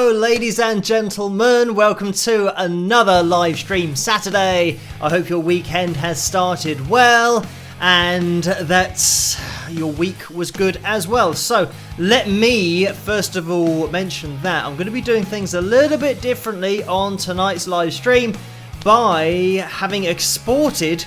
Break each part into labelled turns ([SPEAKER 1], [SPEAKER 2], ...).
[SPEAKER 1] Hello ladies and gentlemen, welcome to another live stream Saturday. I hope your weekend has started well and that your week was good as well. So let me first of all mention that I'm going to be doing things a little bit differently on tonight's live stream by having exported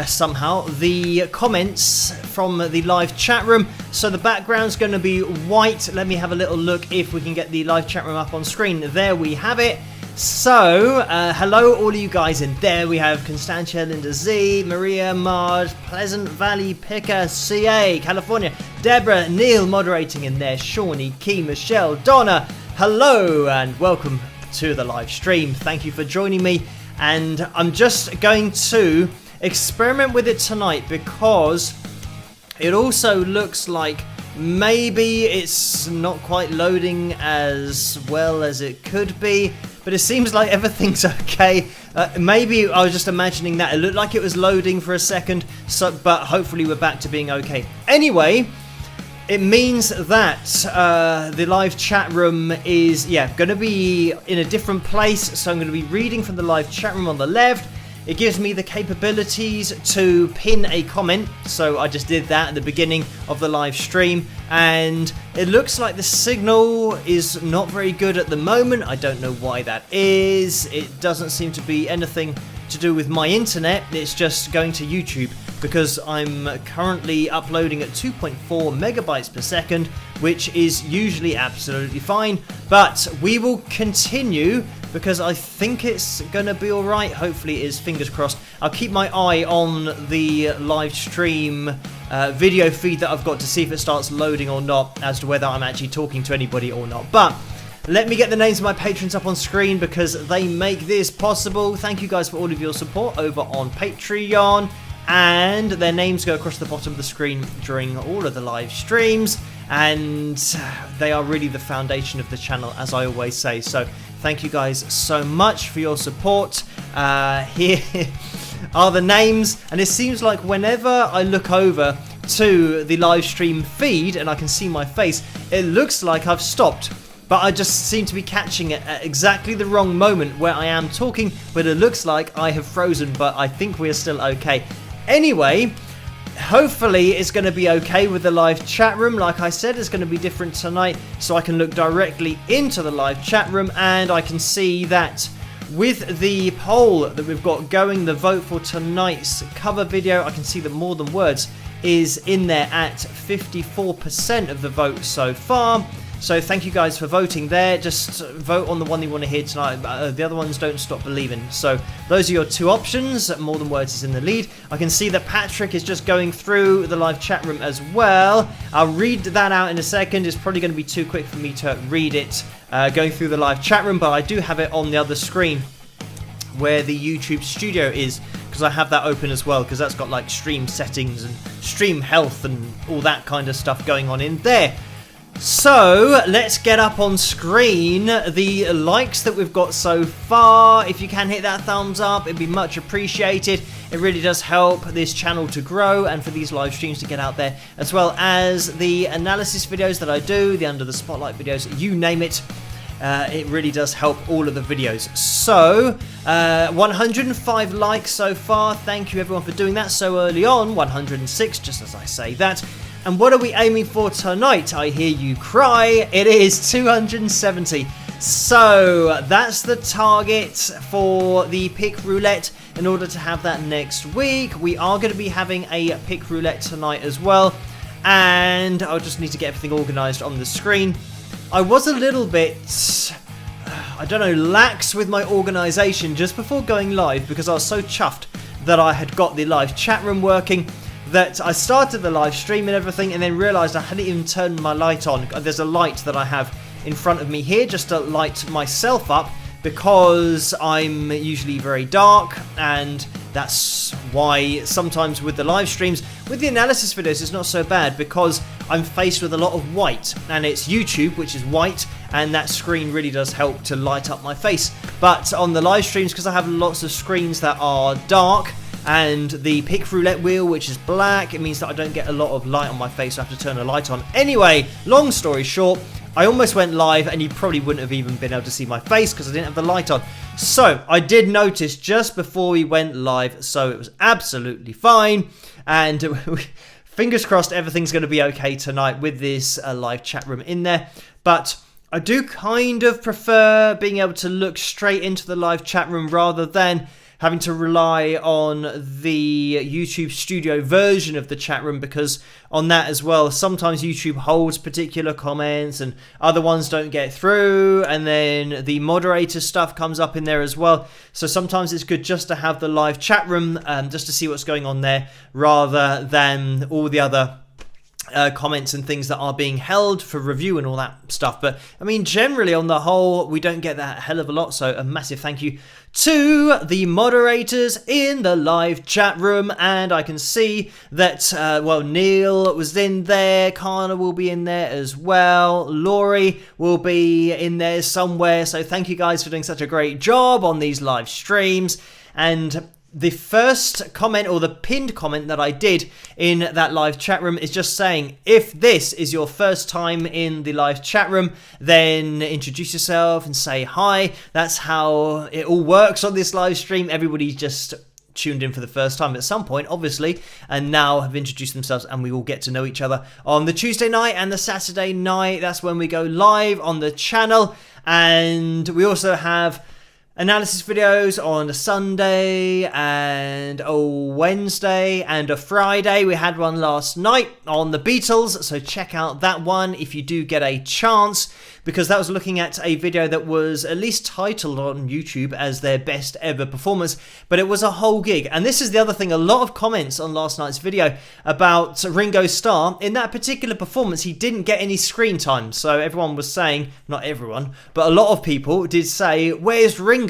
[SPEAKER 1] somehow the comments from the live chat room. So the background's going to be white. Let me have a little look if we can get the live chat room up on screen. There we have it. So hello all of you guys, and there we have Constantia, Linda Z, Maria, Marge, Pleasant Valley, Picker, CA, California, Deborah, Neil moderating in there, Shawnee, Key, Michelle, Donna. Hello and welcome to the live stream. Thank you for joining me, and I'm just going to experiment with it tonight because it also looks like maybe it's not quite loading as well as it could be, but it seems like everything's okay. Maybe I was just imagining that. It looked like it was loading for a second, but hopefully we're back to being okay. Anyway, it means that the live chat room is going to be in a different place, so I'm going to be reading from the live chat room on the left. It gives me the capabilities to pin a comment, so I just did that at the beginning of the live stream, and it looks like the signal is not very good at the moment. I don't know why that is. It doesn't seem to be anything to do with my internet. It's just going to YouTube because I'm currently uploading at 2.4 megabytes per second, which is usually absolutely fine, but we will continue because I think it's gonna be alright. Hopefully it is, fingers crossed. I'll keep my eye on the live stream video feed that I've got to see if it starts loading or not, as to whether I'm actually talking to anybody or not. But let me get the names of my patrons up on screen because they make this possible. Thank you guys for all of your support over on Patreon, and their names go across the bottom of the screen during all of the live streams, and they are really the foundation of the channel, as I always say. So thank you guys so much for your support. Here are the names, and it seems like whenever I look over to the live stream feed and I can see my face, it looks like I've stopped, but I just seem to be catching it at exactly the wrong moment where I am talking, but it looks like I have frozen, but I think we're still okay. Anyway, hopefully it's going to be okay with the live chat room. Like I said, it's going to be different tonight, so I can look directly into the live chat room and I can see that with the poll that we've got going, the vote for tonight's cover video, I can see that More Than Words is in there at 54% of the vote so far. So thank you guys for voting there. Just vote on the one you want to hear tonight. The other ones, don't stop believing. So those are your two options. More Than Words is in the lead. I can see that Patrick is just going through the live chat room as well. I'll read that out in a second. It's probably going to be too quick for me to read it going through the live chat room, but I do have it on the other screen where the YouTube studio is, because I have that open as well, because that's got like stream settings and stream health and all that kind of stuff going on in there. So let's get up on screen the likes that we've got so far. If you can hit that thumbs up, it'd be much appreciated. It really does help this channel to grow and for these live streams to get out there, as well as the analysis videos that I do, the under the spotlight videos, you name it. It really does help all of the videos. So 105 likes so far. Thank you everyone for doing that so early on. 106 just as I say that. And what are we aiming for tonight? I hear you cry. It is 270. So that's the target for the pick roulette. In order to have that next week, we are going to be having a pick roulette tonight as well. And I'll just need to get everything organized on the screen. I was a little bit, I don't know, lax with my organization just before going live because I was so chuffed that I had got the live chat room working, that I started the live stream and everything and then realised I hadn't even turned my light on. There's a light that I have in front of me here just to light myself up because I'm usually very dark, and that's why sometimes with the live streams, with the analysis videos, it's not so bad because I'm faced with a lot of white, and it's YouTube, which is white, and that screen really does help to light up my face. But on the live streams, because I have lots of screens that are dark, and the pick roulette wheel, which is black, it means that I don't get a lot of light on my face, so I have to turn the light on. Anyway, long story short, I almost went live and you probably wouldn't have even been able to see my face because I didn't have the light on. So I did notice just before we went live, so it was absolutely fine. And fingers crossed everything's going to be okay tonight with this live chat room in there. But I do kind of prefer being able to look straight into the live chat room rather than having to rely on the YouTube studio version of the chat room, because on that as well, sometimes YouTube holds particular comments and other ones don't get through, and then the moderator stuff comes up in there as well. So sometimes it's good just to have the live chat room just to see what's going on there rather than all the other comments and things that are being held for review and all that stuff. But I mean, generally on the whole, we don't get that hell of a lot. So a massive thank you to the moderators in the live chat room. And I can see that, well, Neil was in there. Carla will be in there as well. Laurie will be in there somewhere. So thank you guys for doing such a great job on these live streams. And the first comment, or the pinned comment that I did in that live chat room, is just saying, if this is your first time in the live chat room, then introduce yourself and say hi. That's how it all works on this live stream. Everybody's just tuned in for the first time at some point, obviously, and now have introduced themselves, and we all get to know each other on the Tuesday night and the Saturday night. That's when we go live on the channel. And we also have analysis videos on a Sunday and a Wednesday and a Friday. We had one last night on the Beatles, so check out that one if you do get a chance, because that was looking at a video that was at least titled on YouTube as their best ever performance, but it was a whole gig. And this is the other thing, a lot of comments on last night's video about Ringo Starr. In that particular performance, he didn't get any screen time, so everyone was saying, not everyone, but a lot of people did say, where's Ringo?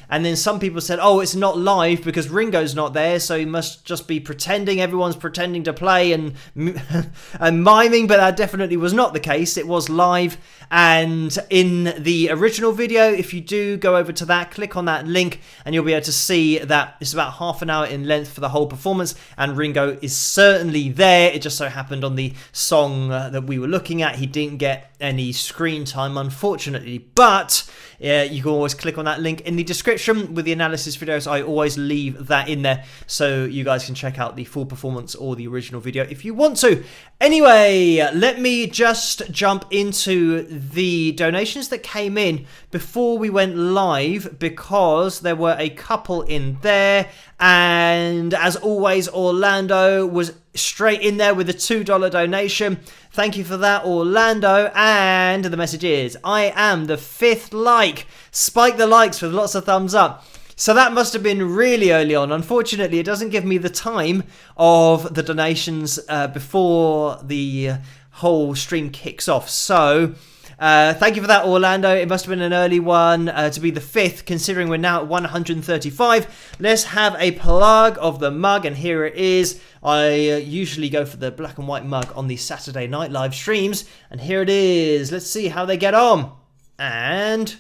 [SPEAKER 1] And then some people said, oh, it's not live because Ringo's not there, so he must just be pretending. Everyone's pretending to play and miming, but that definitely was not the case. It was live. And in the original video, if you do go over to that, click on that link, and you'll be able to see that it's about half an hour in length for the whole performance, and Ringo is certainly there. It just so happened on the song that we were looking at, he didn't get any screen time, unfortunately. But you can always click on that link in the description with the analysis videos. I always leave that in there so you guys can check out the full performance or the original video if you want to. Anyway, let me just jump into the donations that came in before we went live, because there were a couple in there. And as always, Orlando was straight in there with a $2 donation. Thank you for that, Orlando. And the message is, I am the 5th like. Spike the likes with lots of thumbs up. So that must have been really early on. Unfortunately, it doesn't give me the time of the donations before the whole stream kicks off. So thank you for that, Orlando. It must have been an early one to be the 5th, considering we're now at 135. Let's have a plug of the mug, and here it is. I usually go for the black and white mug on the Saturday night live streams, and here it is. Let's see how they get on. And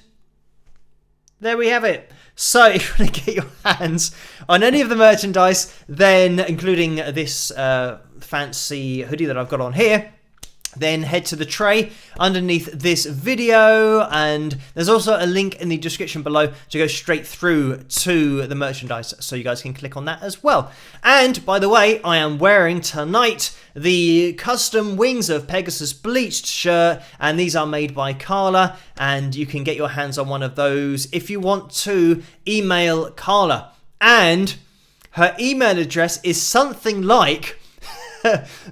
[SPEAKER 1] there we have it. So if you want to get your hands on any of the merchandise, then including this fancy hoodie that I've got on here, then head to the tray underneath this video, and there's also a link in the description below to go straight through to the merchandise, so you guys can click on that as well. And by the way, I am wearing tonight the custom Wings of Pegasus bleached shirt, and these are made by Carla, and you can get your hands on one of those if you want to email Carla. And her email address is something like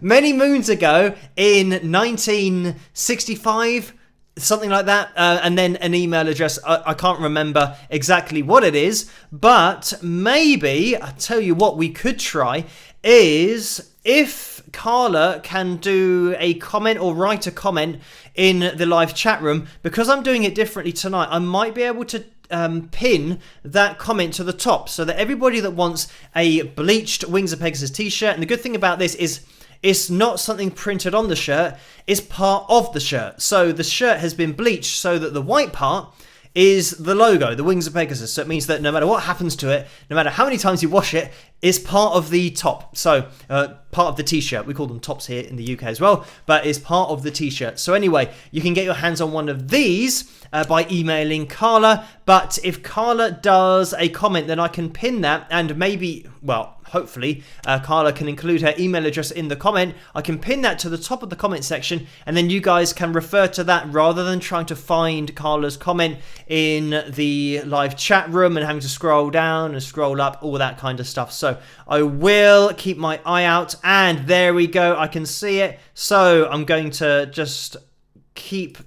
[SPEAKER 1] many moons ago in 1965, something like that, and then an email address. I can't remember exactly what it is, but maybe, I'll tell you what we could try is if Carla can do a comment or write a comment in the live chat room, because I'm doing it differently tonight, I might be able to pin that comment to the top so that everybody that wants a bleached Wings of Pegasus t-shirt, and the good thing about this is it's not something printed on the shirt, it's part of the shirt. So the shirt has been bleached so that the white part is the logo, the wings of Pegasus. So it means that no matter what happens to it, no matter how many times you wash it, it's part of the top. So part of the t-shirt. We call them tops here in the UK as well, but it's part of the t-shirt. So anyway, you can get your hands on one of these by emailing Carla. But if Carla does a comment, then I can pin that, and maybe, well, hopefully Carla can include her email address in the comment. I can pin that to the top of the comment section, and then you guys can refer to that rather than trying to find Carla's comment in the live chat room and having to scroll down and scroll up, all that kind of stuff. So I will keep my eye out, and there we go. I can see it. So I'm going to just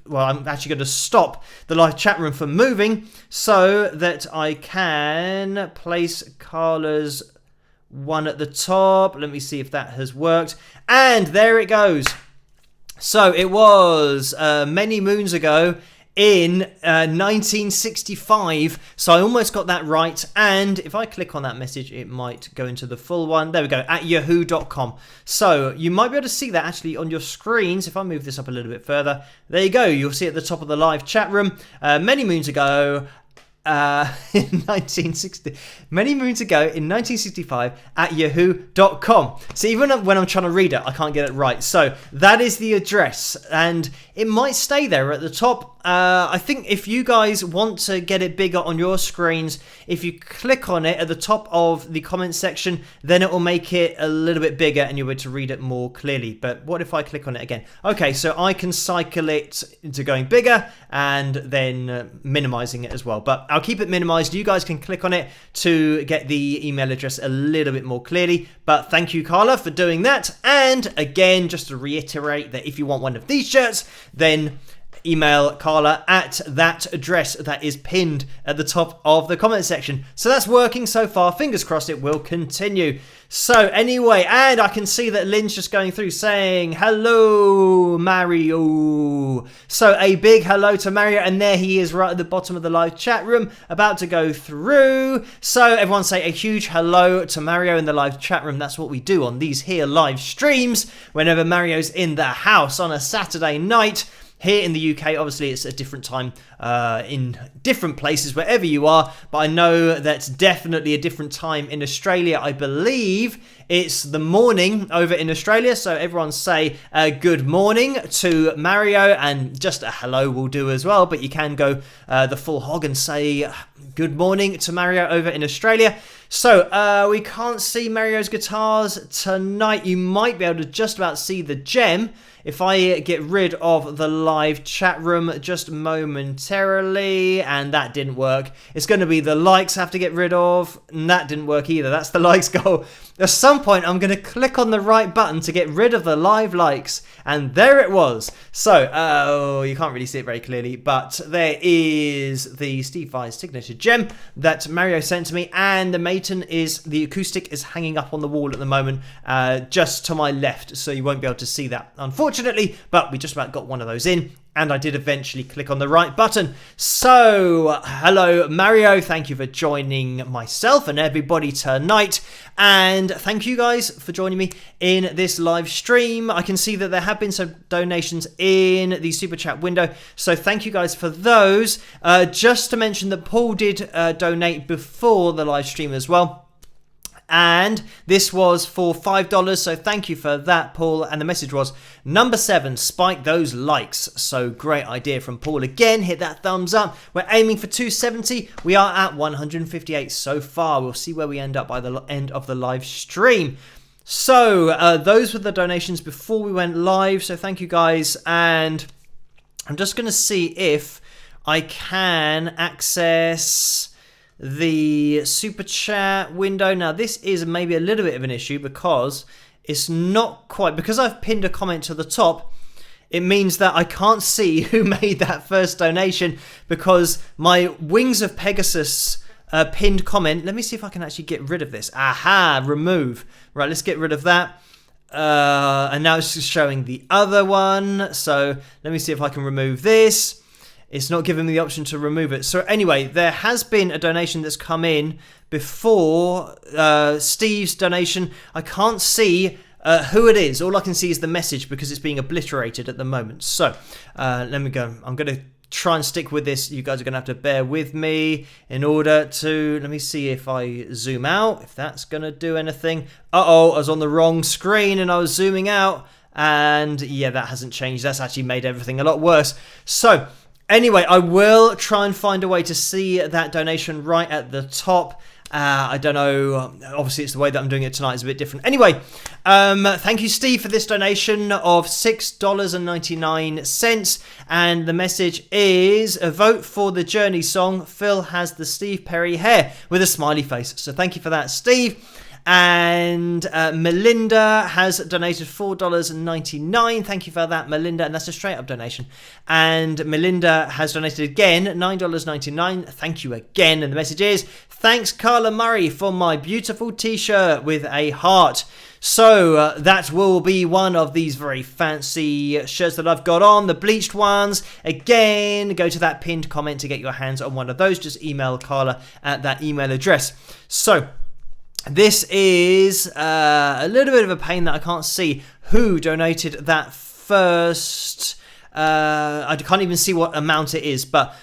[SPEAKER 1] I'm actually going to stop the live chat room from moving so that I can place Carla's one at the top. Let me see if that has worked, and there it goes. So it was many moons ago in 1965, so I almost got that right. And if I click on that message, it might go into the full one. There we go, at yahoo.com. So you might be able to see that actually on your screens. If I move this up a little bit further, there you go, you'll see at the top of the live chat room, many moons ago in 1960, many moons ago in 1965 at yahoo.com. So even when I'm trying to read it, I can't get it right. So that is the address, and it might stay there at the top. I think if you guys want to get it bigger on your screens, if you click on it at the top of the comment section, then it will make it a little bit bigger and you'll be able to read it more clearly. But what if I click on it again? Okay, so I can cycle it into going bigger and then minimizing it as well. But I'll keep it minimized. You guys can click on it to get the email address a little bit more clearly. But thank you, Carla, for doing that. And again, just to reiterate that if you want one of these shirts, then email Carla at that address that is pinned at the top of the comment section. So that's working so far. Fingers crossed it will continue. So anyway, and I can see that Lynn's just going through saying, hello, Mario. So a big hello to Mario, and there he is right at the bottom of the live chat room, about to go through. So everyone say a huge hello to Mario in the live chat room. That's what we do on these here live streams whenever Mario's in the house on a Saturday night. Here in the UK, obviously, it's a different time in different places, wherever you are. But I know that's definitely a different time in Australia. I believe it's the morning over in Australia. So everyone say good morning to Mario, and just a hello will do as well. But you can go the full hog and say good morning to Mario over in Australia. So we can't see Mario's guitars tonight. You might be able to just about see the gem. If I get rid of the live chat room just momentarily, and that didn't work, it's going to be the likes I have to get rid of, and that didn't work either. That's the likes goal. At some point, I'm going to click on the right button to get rid of the live likes, and there it was. So, you can't really see it very clearly, but there is the Steve Vai's signature gem that Mario sent to me, and the acoustic is hanging up on the wall at the moment, just to my left, so you won't be able to see that, unfortunately, but we just about got one of those in. And I did eventually click on the right button. So, hello Mario, thank you for joining myself and everybody tonight. And thank you guys for joining me in this live stream. I can see that there have been some donations in the super chat window. So thank you guys for those. Just to mention that Paul did donate before the live stream as well. And this was for $5, so thank you for that, Paul. And the message was, number 7, spike those likes. So great idea from Paul again. Hit that thumbs up. We're aiming for 270. We are at 158 so far. We'll see where we end up by the end of the live stream. So those were the donations before we went live. So thank you guys. And I'm just going to see if I can access the super chat window. Now this is maybe a little bit of an issue because it's not quite, because I've pinned a comment to the top, it means that I can't see who made that first donation because my Wings of Pegasus pinned comment, let me see if I can actually get rid of this. Aha, remove. Right, let's get rid of that. And now it's just showing the other one. So let me see if I can remove this. It's not giving me the option to remove it. So anyway, there has been a donation that's come in before Steve's donation. I can't see who it is. All I can see is the message because it's being obliterated at the moment. So let me go. I'm going to try and stick with this. You guys are going to have to bear with me in order to... Let me see if I zoom out, if that's going to do anything. Uh-oh, I was on the wrong screen and I was zooming out. And yeah, that hasn't changed. That's actually made everything a lot worse. So anyway, I will try and find a way to see that donation right at the top. I don't know, obviously it's the way that I'm doing it tonight is a bit different. Anyway, thank you, Steve, for this donation of $6.99. And the message is, a vote for the Journey song. Phil has the Steve Perry hair, with a smiley face. So thank you for that, Steve. And Melinda has donated $4.99. Thank you for that, Melinda. And that's a straight up donation. And Melinda has donated again $9.99. Thank you again. And the message is, thanks, Carla Murray, for my beautiful t-shirt with a heart. So that will be one of these very fancy shirts that I've got on, the bleached ones. Again, go to that pinned comment to get your hands on one of those. Just email Carla at that email address. So this is a little bit of a pain that I can't see who donated that first. I can't even see what amount it is, but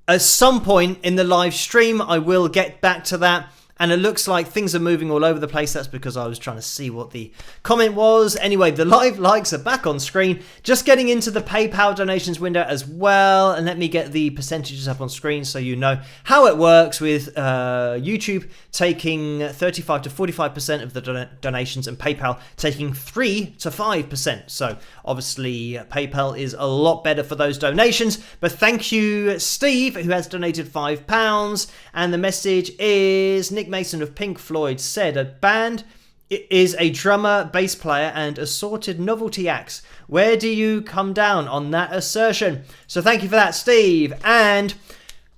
[SPEAKER 1] at some point in the live stream, I will get back to that. And it looks like things are moving all over the place. That's because I was trying to see what the comment was. Anyway, the live likes are back on screen. Just getting into the PayPal donations window as well. And let me get the percentages up on screen so you know how it works with YouTube taking 35 to 45% of the donations and PayPal taking 3 to 5%. So obviously PayPal is a lot better for those donations. But thank you, Steve, who has donated £5. And the message is, Nick Mason of Pink Floyd said, a band is a drummer, bass player, and assorted novelty acts. Where do you come down on that assertion? So thank you for that, Steve. And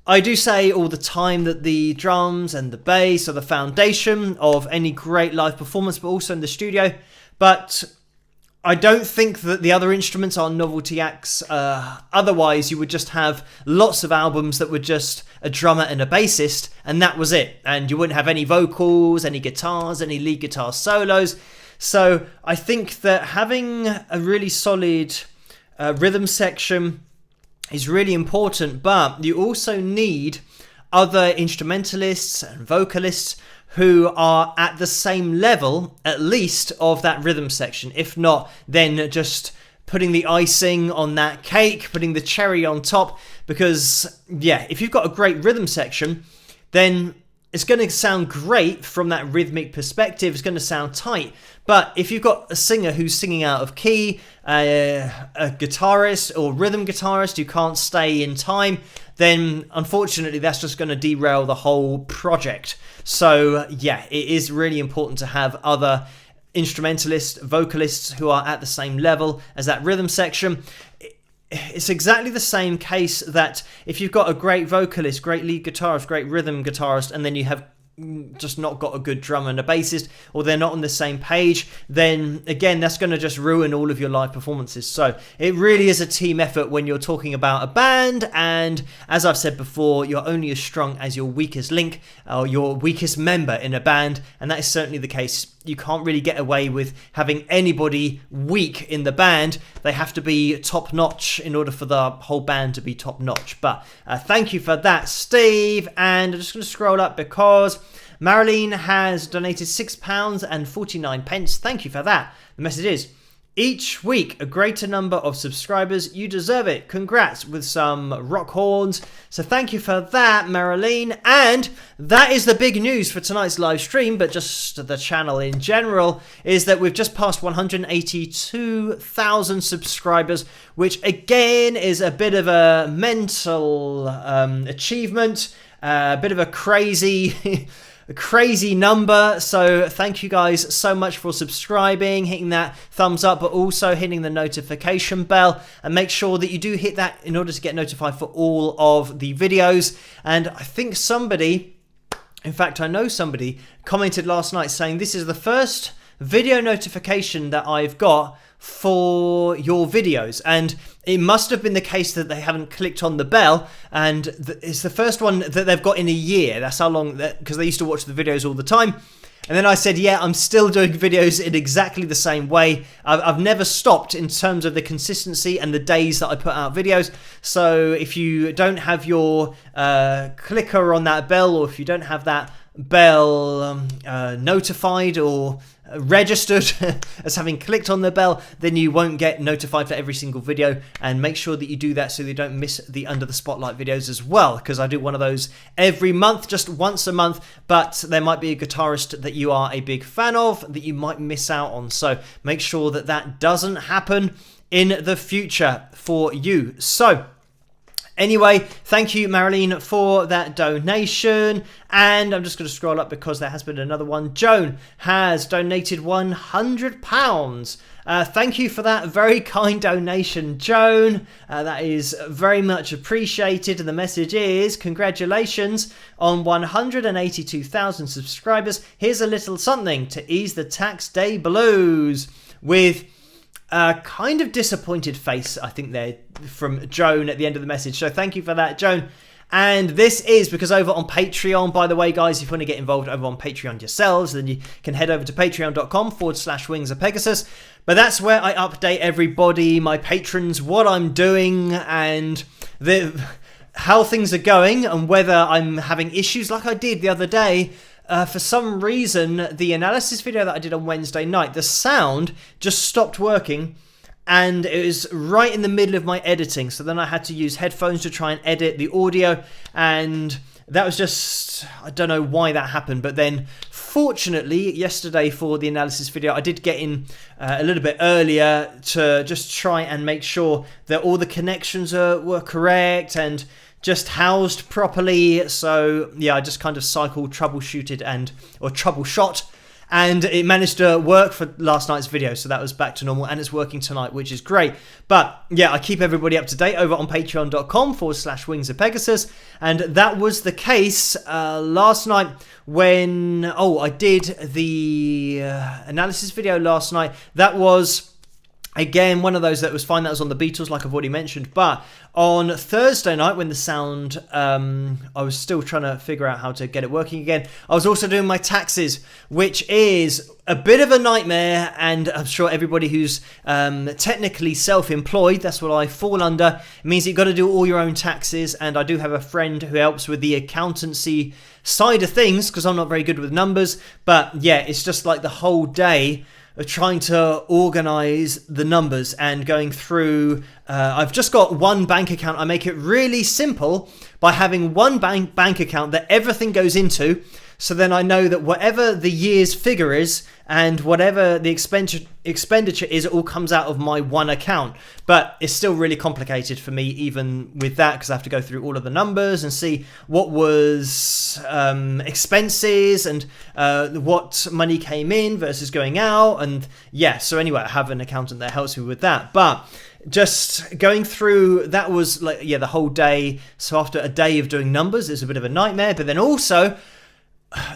[SPEAKER 1] I do say all the time that the drums and the bass are the foundation of any great live performance, but also in the studio. But I don't think that the other instruments are novelty acts. Otherwise, you would just have lots of albums that were just a drummer and a bassist, and that was it. And you wouldn't have any vocals, any guitars, any lead guitar solos. So I think that having a really solid rhythm section is really important, but you also need other instrumentalists and vocalists who are at the same level, at least, of that rhythm section. If not, then just putting the icing on that cake, putting the cherry on top. Because, yeah, if you've got a great rhythm section, then it's going to sound great from that rhythmic perspective. It's going to sound tight. But if you've got a singer who's singing out of key, a guitarist or rhythm guitarist who can't stay in time, then unfortunately that's just going to derail the whole project. So yeah, it is really important to have other instrumentalists, vocalists who are at the same level as that rhythm section. It's exactly the same case that if you've got a great vocalist, great lead guitarist, great rhythm guitarist, and then you have just not got a good drummer and a bassist, or they're not on the same page, then again that's going to just ruin all of your live performances. So it really is a team effort when you're talking about a band, and as I've said before, you're only as strong as your weakest link or your weakest member in a band, and that is certainly the case. You can't really get away with having anybody weak in the band. They have to be top notch in order for the whole band to be top notch. But thank you for that, Steve. And I'm just going to scroll up because Marilyn has donated £6.49. Thank you for that. The message is, each week a greater number of subscribers. You deserve it. Congrats, with some rock horns. So thank you for that, Marilyn. And that is the big news for tonight's live stream, but just the channel in general, is that we've just passed 182,000 subscribers, which again is a bit of a mental achievement, a bit of a crazy number. So thank you guys so much for subscribing, hitting that thumbs up, but also hitting the notification bell, and make sure that you do hit that in order to get notified for all of the videos. And I think somebody, in fact I know somebody, commented last night saying this is the first video notification that I've got for your videos, and it must have been the case that they haven't clicked on the bell, and it's the first one that they've got in a year. That's how long, because they used to watch the videos all the time, And then I said, yeah, I'm still doing videos in exactly the same way. I've never stopped in terms of the consistency and the days that I put out videos. So if you don't have your clicker on that bell, or if you don't have that bell notified or registered as having clicked on the bell, then you won't get notified for every single video. And make sure that you do that so you don't miss the Under the Spotlight videos as well, because I do one of those every month, just once a month. But there might be a guitarist that you are a big fan of that you might miss out on, so make sure that that doesn't happen in the future for you. So anyway, thank you, Marilyn, for that donation. And I'm just going to scroll up because there has been another one. Joan has donated £100. Thank you for that very kind donation, Joan. That is very much appreciated. And the message is, congratulations on 182,000 subscribers. Here's a little something to ease the tax day blues, with a kind of disappointed face, I think, there from Joan at the end of the message. So thank you for that, Joan. And this is because over on Patreon, by the way, guys, if you want to get involved over on Patreon yourselves, then you can head over to patreon.com/Wings of Pegasus. But that's where I update everybody, my patrons, what I'm doing and how things are going, and whether I'm having issues like I did the other day. For some reason, the analysis video that I did on Wednesday night, the sound just stopped working, and it was right in the middle of my editing. So then I had to use headphones to try and edit the audio, and that was just, I don't know why that happened. But then fortunately yesterday for the analysis video, I did get in a little bit earlier to just try and make sure that all the connections were correct and just housed properly. So yeah, I just kind of troubleshot, and it managed to work for last night's video. So that was back to normal, and it's working tonight, which is great. But yeah, I keep everybody up to date over on patreon.com/Wings of Pegasus. And that was the case last night when, I did the analysis video last night. That was, again, one of those that was fine. That was on the Beatles, like I've already mentioned. But on Thursday night, when the sound, I was still trying to figure out how to get it working again. I was also doing my taxes, which is a bit of a nightmare. And I'm sure everybody who's technically self-employed, that's what I fall under. It means you've got to do all your own taxes. And I do have a friend who helps with the accountancy side of things, because I'm not very good with numbers. But yeah, it's just like the whole day of trying to organize the numbers and going through. I've just got one bank account. I make it really simple by having one bank account that everything goes into. So then I know that whatever the year's figure is and whatever the expenditure is, it all comes out of my one account. But it's still really complicated for me even with that, because I have to go through all of the numbers and see what was expenses and what money came in versus going out. And yeah, so anyway, I have an accountant that helps me with that. But just going through, that was like, yeah, the whole day. So after a day of doing numbers, it's a bit of a nightmare. But then also,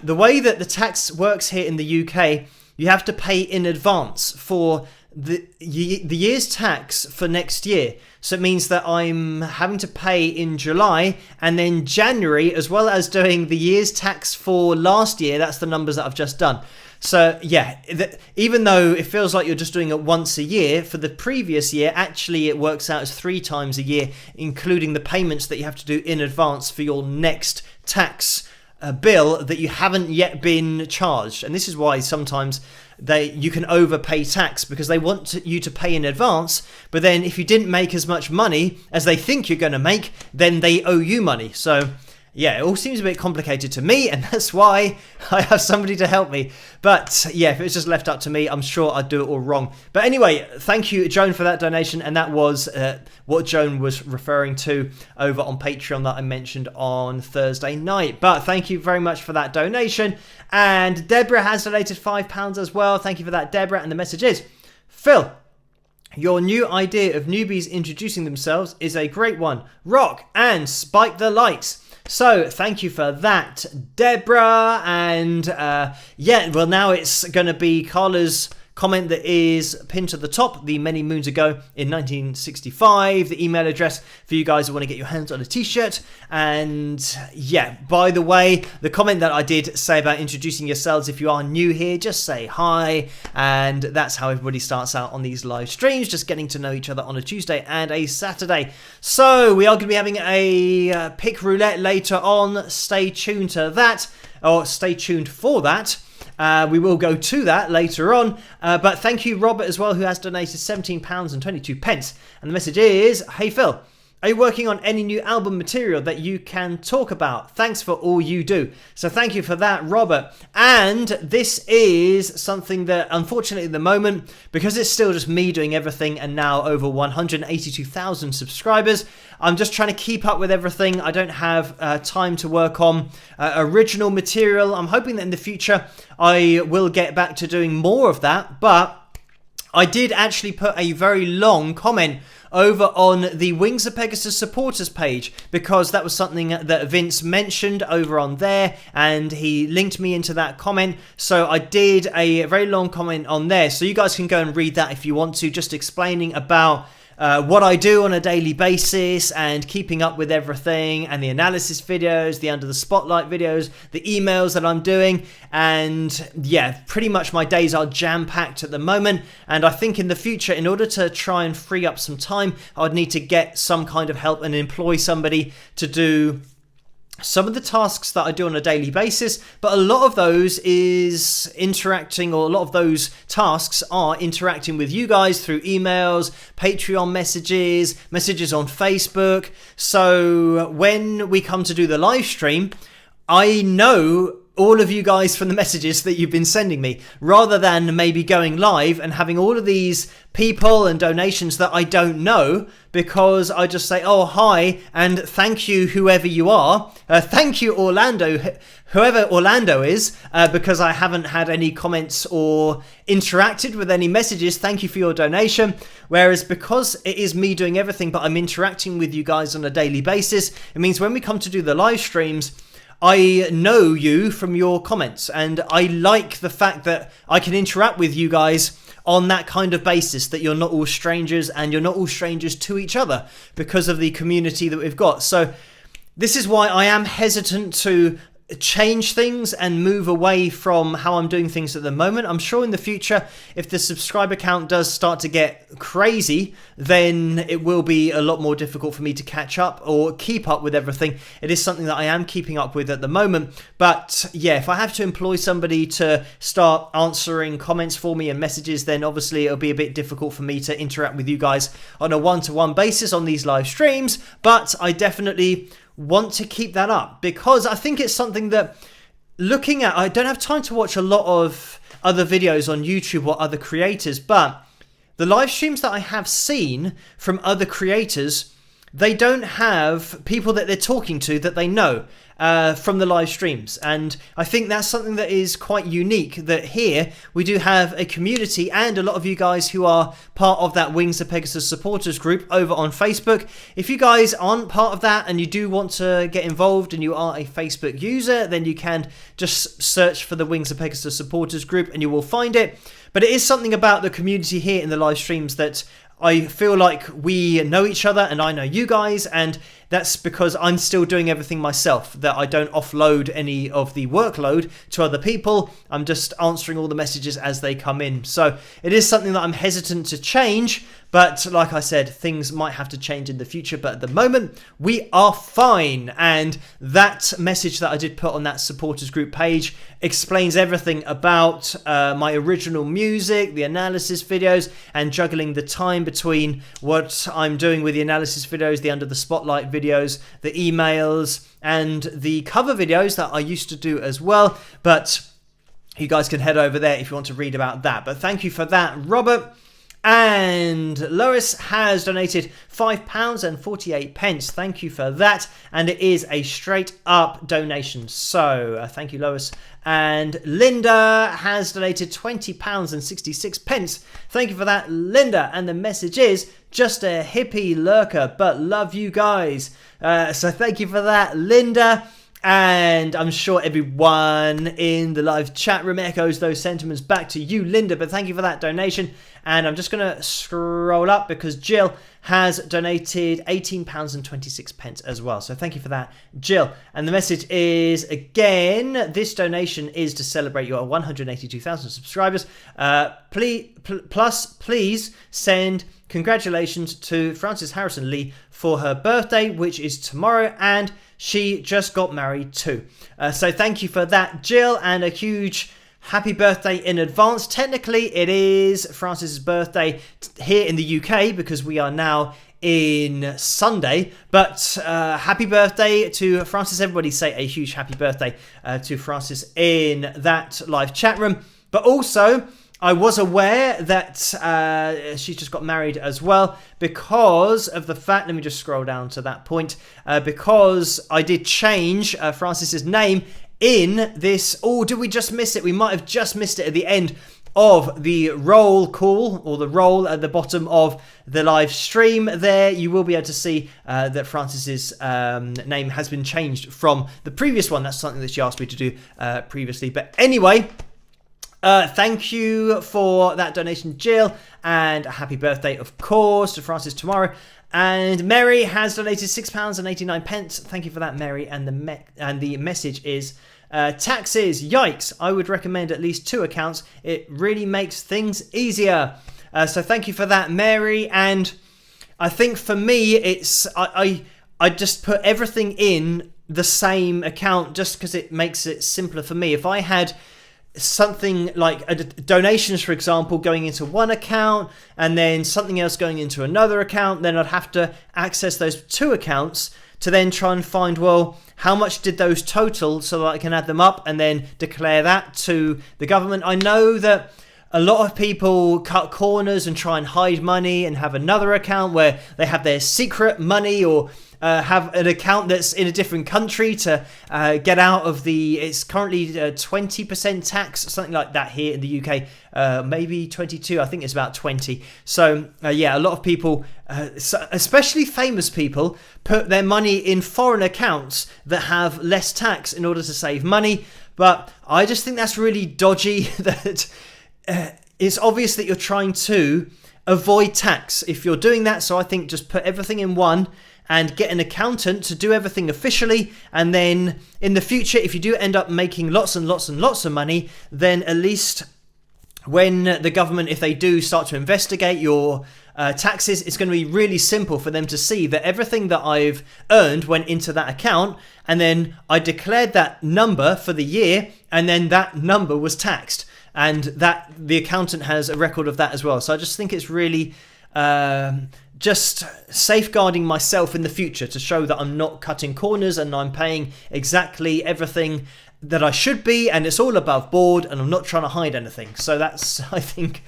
[SPEAKER 1] the way that the tax works here in the UK, you have to pay in advance for the year's tax for next year. So it means that I'm having to pay in July and then January, as well as doing the year's tax for last year. That's the numbers that I've just done. So yeah, even though it feels like you're just doing it once a year, for the previous year, actually it works out as 3 times a year, including the payments that you have to do in advance for your next tax bill that you haven't yet been charged. And this is why sometimes you can overpay tax, because they want you to pay in advance, but then if you didn't make as much money as they think you're going to make, then they owe you money. So yeah, it all seems a bit complicated to me, and that's why I have somebody to help me. But yeah, if it was just left up to me, I'm sure I'd do it all wrong. But anyway, thank you, Joan, for that donation. And that was what Joan was referring to over on Patreon that I mentioned on Thursday night. But thank you very much for that donation. And Deborah has donated £5 as well. Thank you for that, Deborah. And the message is, Phil, your new idea of newbies introducing themselves is a great one. Rock and spike the lights. So thank you for that, Deborah. And yeah, well, now it's going to be Carla's comment that is pinned to the top, the many moons ago in 1965, the email address for you guys who want to get your hands on a t-shirt. And yeah, by the way, the comment that I did say about introducing yourselves, if you are new here, just say hi. And that's how everybody starts out on these live streams, just getting to know each other on a Tuesday and a Saturday. So we are going to be having a pick roulette later on. Stay tuned to that, or stay tuned for that. We will go to that later on. But thank you, Robert, as well, who has donated £17.22. And the message is, hey, Phil, are you working on any new album material that you can talk about? Thanks for all you do. So thank you for that, Robert. And this is something that, unfortunately, at the moment, because it's still just me doing everything and now over 182,000 subscribers, I'm just trying to keep up with everything. I don't have time to work on original material. I'm hoping that in the future I will get back to doing more of that. But I did actually put a very long comment over on the Wings of Pegasus supporters page, because that was something that Vince mentioned over on there, and he linked me into that comment. So I did a very long comment on there, so you guys can go and read that if you want to, just explaining about what I do on a daily basis and keeping up with everything, and the analysis videos, the under the spotlight videos, the emails that I'm doing. And yeah, pretty much my days are jam-packed at the moment, and I think in the future, in order to try and free up some time, I would need to get some kind of help and employ somebody to do some of the tasks that I do on a daily basis. But a lot of those is interacting, or a lot of those tasks are interacting with you guys through emails, Patreon messages on Facebook. So when we come to do the live stream, I know all of you guys from the messages that you've been sending me, rather than maybe going live and having all of these people and donations that I don't know, because I just say, oh, hi, and thank you, whoever you are. Thank you, Orlando, whoever Orlando is, because I haven't had any comments or interacted with any messages. Thank you for your donation. Whereas because it is me doing everything, but I'm interacting with you guys on a daily basis, it means when we come to do the live streams, I know you from your comments, and I like the fact that I can interact with you guys on that kind of basis, that you're not all strangers and you're not all strangers to each other because of the community that we've got. So this is why I am hesitant to change things and move away from how I'm doing things at the moment. I'm sure in the future, if the subscriber count does start to get crazy, then it will be a lot more difficult for me to catch up or keep up with everything. It is something that I am keeping up with at the moment. But yeah, if I have to employ somebody to start answering comments for me and messages, then obviously it'll be a bit difficult for me to interact with you guys on a one-to-one basis on these live streams. But I definitely want to keep that up, because I think it's something that, looking at, I don't have time to watch a lot of other videos on YouTube or other creators, but the live streams that I have seen from other creators, they don't have people that they're talking to that they know from the live streams. And I think that's something that is quite unique, that here we do have a community and a lot of you guys who are part of that Wings of Pegasus supporters group over on Facebook. If you guys aren't part of that and you do want to get involved and you are a Facebook user, then you can just search for the Wings of Pegasus supporters group and you will find it. But it is something about the community here in the live streams that I feel like we know each other and I know you guys, and that's because I'm still doing everything myself, that I don't offload any of the workload to other people. I'm just answering all the messages as they come in. So it is something that I'm hesitant to change, but like I said, things might have to change in the future, but at the moment we are fine. And that message that I did put on that supporters group page explains everything about my original music, the analysis videos, and juggling the time between what I'm doing with the analysis videos, the under the spotlight videos, the emails, and the cover videos that I used to do as well. But you guys can head over there if you want to read about that. But thank you for that, Robert. And Lois has donated £5.48. Thank you for that. And it is a straight up donation. So thank you, Lois. And Linda has donated £20.66. Thank you for that, Linda. And the message is, just a hippie lurker, but love you guys. So thank you for that, Linda. And I'm sure everyone in the live chat room echoes those sentiments back to you, Linda. But thank you for that donation. And I'm just going to scroll up because Jill has donated £18.26 as well. So thank you for that, Jill. And the message is, again, this donation is to celebrate your 182,000 subscribers. Please send congratulations to Frances Harrison Lee for her birthday, which is tomorrow, and she just got married too. So thank you for that, Jill, and a huge happy birthday in advance. Technically, it is Francis's birthday here in the UK because we are now in Sunday. But happy birthday to Francis. Everybody say a huge happy birthday to Francis in that live chat room. But also, I was aware that she's just got married as well because of the fact, let me just scroll down to that point, because I did change Francis's name in this. Oh, did we just miss it? We might have just missed it at the end of the roll call, or the roll at the bottom of the live stream there. You will be able to see that Francis's name has been changed from the previous one. That's something that she asked me to do previously. But anyway, thank you for that donation, Jill, and a happy birthday, of course, to Francis tomorrow. And Mary has donated £6.89. Thank you for that, Mary. And the message is, taxes, yikes. I would recommend at least 2 accounts. It really makes things easier. So thank you for that, Mary. And I think for me, it's I just put everything in the same account just because it makes it simpler for me. If I had something like donations, for example, going into one account and then something else going into another account, then I'd have to access those 2 accounts to then try and find, well, how much did those total so that I can add them up and then declare that to the government. I know that a lot of people cut corners and try and hide money and have another account where they have their secret money, or have an account that's in a different country to get out of it's currently 20% tax, something like that here in the UK, maybe 22, I think it's about 20. So yeah, a lot of people, especially famous people, put their money in foreign accounts that have less tax in order to save money. But I just think that's really dodgy. That it's obvious that you're trying to avoid tax if you're doing that. So I think just put everything in one and get an accountant to do everything officially. And then in the future, if you do end up making lots and lots and lots of money, then at least when the government, if they do start to investigate your taxes, it's going to be really simple for them to see that everything that I've earned went into that account, and then I declared that number for the year, and then that number was taxed, and that the accountant has a record of that as well. So I just think it's really just safeguarding myself in the future to show that I'm not cutting corners and I'm paying exactly everything that I should be, and it's all above board, and I'm not trying to hide anything. So that's, I think,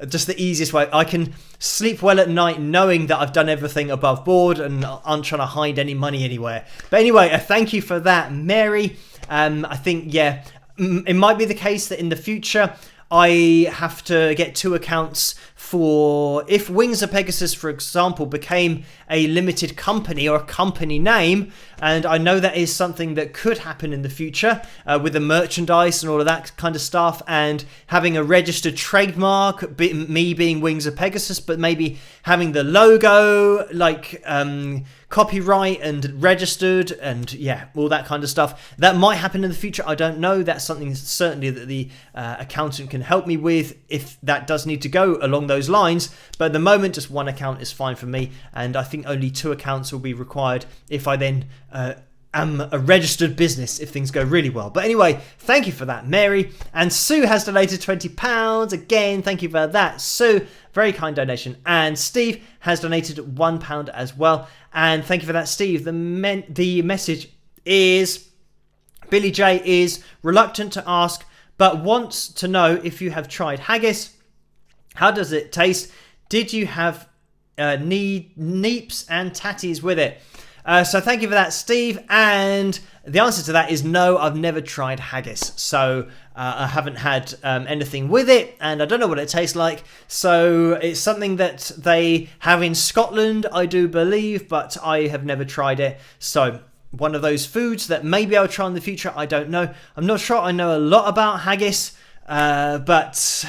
[SPEAKER 1] just the easiest way. I can sleep well at night knowing that I've done everything above board and I'm trying to hide any money anywhere. But anyway, thank you for that, Mary. I think, yeah, it might be the case that in the future I have to get 2 accounts for, if Wings of Pegasus, for example, became a limited company or a company name, and I know that is something that could happen in the future with the merchandise and all of that kind of stuff, and having a registered trademark, me being Wings of Pegasus, but maybe having the logo, like copyright and registered, and yeah, all that kind of stuff. That might happen in the future. I don't know. That's something certainly that the accountant can help me with if that does need to go along those lines. But at the moment, just 1 account is fine for me, and I think only 2 accounts will be required if I then am a registered business, if things go really well. But anyway, thank you for that, Mary. And Sue has donated £20. Again, thank you for that, Sue. Very kind donation. And Steve has donated £1 as well. And thank you for that, Steve. The message is, Billy J is reluctant to ask, but wants to know if you have tried haggis. How does it taste? Did you have neeps and tatties with it? So thank you for that, Steve. And the answer to that is no, I've never tried haggis. So I haven't had anything with it, and I don't know what it tastes like. So it's something that they have in Scotland, I do believe, but I have never tried it. So one of those foods that maybe I'll try in the future. I don't know. I'm not sure I know a lot about haggis, but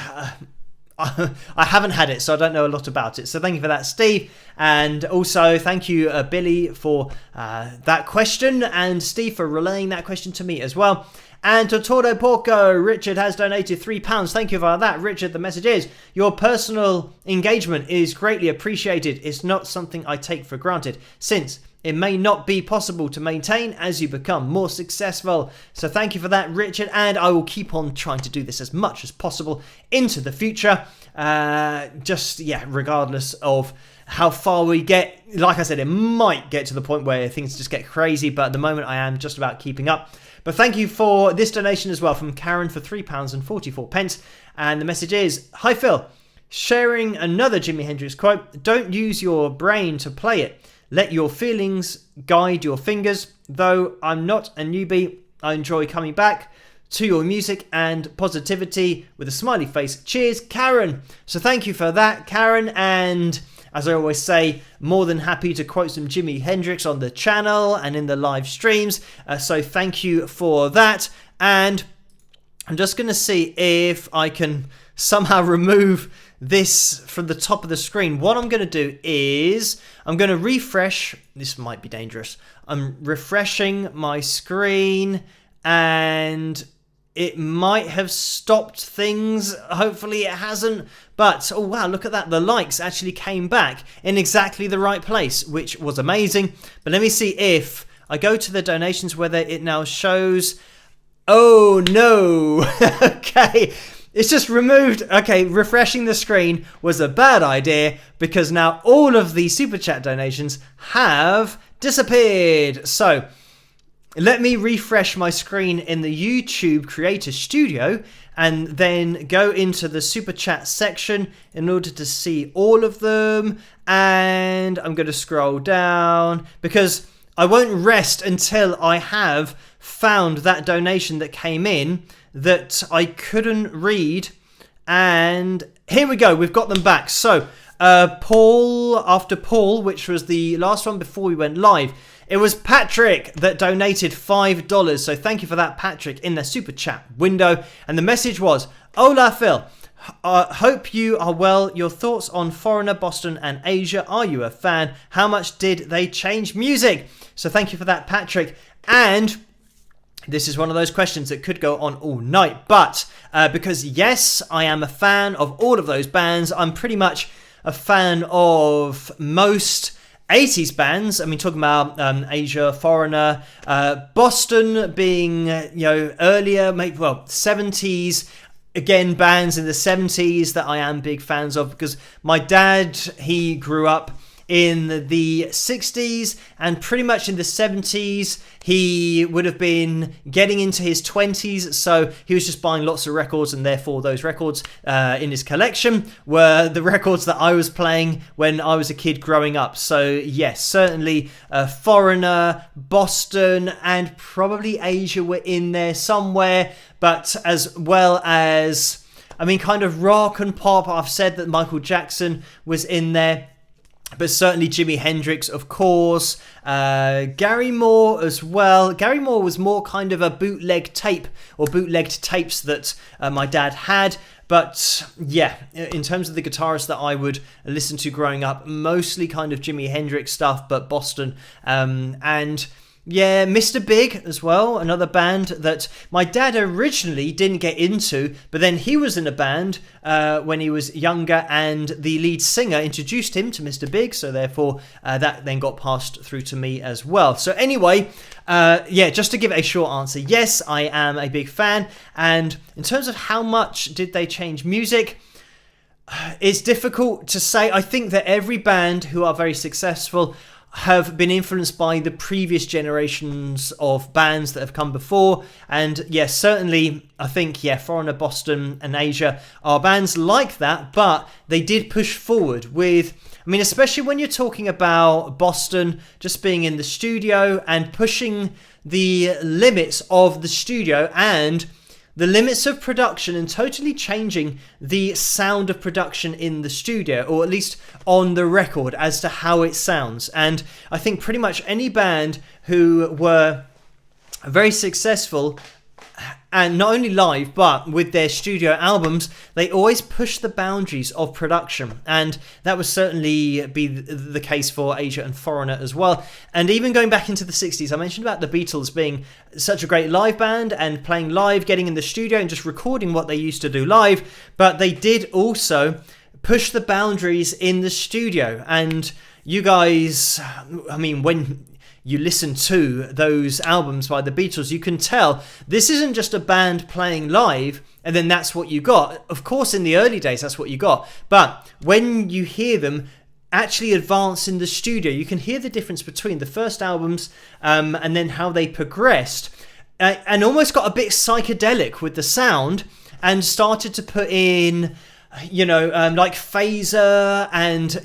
[SPEAKER 1] I haven't had it, so I don't know a lot about it. So thank you for that, Steve. And also thank you, Billy, for that question, and Steve for relaying that question to me as well. And to Tordo Porco, Richard has donated £3. Thank you for that, Richard. The message is, your personal engagement is greatly appreciated. It's not something I take for granted, since it may not be possible to maintain as you become more successful. So thank you for that, Richard. And I will keep on trying to do this as much as possible into the future. Regardless of how far we get. Like I said, it might get to the point where things just get crazy, but at the moment I am just about keeping up. But thank you for this donation as well from Karen for £3.44. And the message is, hi Phil, sharing another Jimi Hendrix quote, don't use your brain to play it. Let your feelings guide your fingers. Though I'm not a newbie, I enjoy coming back to your music and positivity with a smiley face. Cheers, Karen. So thank you for that, Karen. And as I always say, more than happy to quote some Jimi Hendrix on the channel and in the live streams. So thank you for that. And I'm just going to see if I can somehow remove this from the top of the screen. What I'm going to do is I'm going to refresh. This might be dangerous. I'm refreshing my screen and it might have stopped things. Hopefully it hasn't. But, oh wow, look at that. The likes actually came back in exactly the right place, which was amazing. But let me see if I go to the donations, whether it now shows. Oh no. Okay. It's just removed. Okay, refreshing the screen was a bad idea because now all of the Super Chat donations have disappeared. So let me refresh my screen in the YouTube Creator Studio and then go into the Super Chat section in order to see all of them. And I'm going to scroll down because I won't rest until I have found that donation that came in that I couldn't read. And here we go. We've got them back. So Paul, after Paul, which was the last one before we went live, it was Patrick that donated $5. So thank you for that, Patrick, in the Super Chat window. And the message was, Hola, Phil. Hope you are well. Your thoughts on Foreigner, Boston and Asia. Are you a fan? How much did they change music? So thank you for that, Patrick. And this is one of those questions that could go on all night. But because, yes, I am a fan of all of those bands. I'm pretty much a fan of most 80s bands. I mean, talking about Asia, Foreigner, Boston being, earlier, maybe, 70s. Again, bands in the 70s that I am big fans of because my dad, he grew up in the 60s and pretty much in the 70s he would have been getting into his 20s, so he was just buying lots of records, and therefore those records in his collection were the records that I was playing when I was a kid growing up. So yes, certainly Foreigner, Boston and probably Asia were in there somewhere, but as well as, I mean, kind of rock and pop. I've said that Michael Jackson was in there, but certainly Jimi Hendrix, of course. Gary Moore as well. Gary Moore was more kind of a bootleg tape or bootlegged tapes that my dad had. But yeah, in terms of the guitarists that I would listen to growing up, mostly kind of Jimi Hendrix stuff, but Boston. And yeah, Mr. Big as well, another band that my dad originally didn't get into, but then he was in a band when he was younger, and the lead singer introduced him to Mr. Big, so therefore that then got passed through to me as well. So anyway, just to give a short answer, yes, I am a big fan. And in terms of how much did they change music, it's difficult to say. I think that every band who are very successful have been influenced by the previous generations of bands that have come before. And yes, certainly I think, Foreigner, Boston and Asia are bands like that, but they did push forward with, I mean, especially when you're talking about Boston just being in the studio and pushing the limits of the studio and the limits of production and totally changing the sound of production in the studio, or at least on the record, as to how it sounds. And I think pretty much any band who were very successful, and not only live but with their studio albums, they always push the boundaries of production, and that would certainly be the case for Asia and Foreigner as well. And even going back into the 60s, I mentioned about the Beatles being such a great live band and playing live, getting in the studio and just recording what they used to do live, but they did also push the boundaries in the studio. And you guys, I mean, when you listen to those albums by the Beatles, you can tell this isn't just a band playing live and then that's what you got. Of course, in the early days, that's what you got. But when you hear them actually advance in the studio, you can hear the difference between the first albums and then how they progressed, and almost got a bit psychedelic with the sound and started to put in, like phaser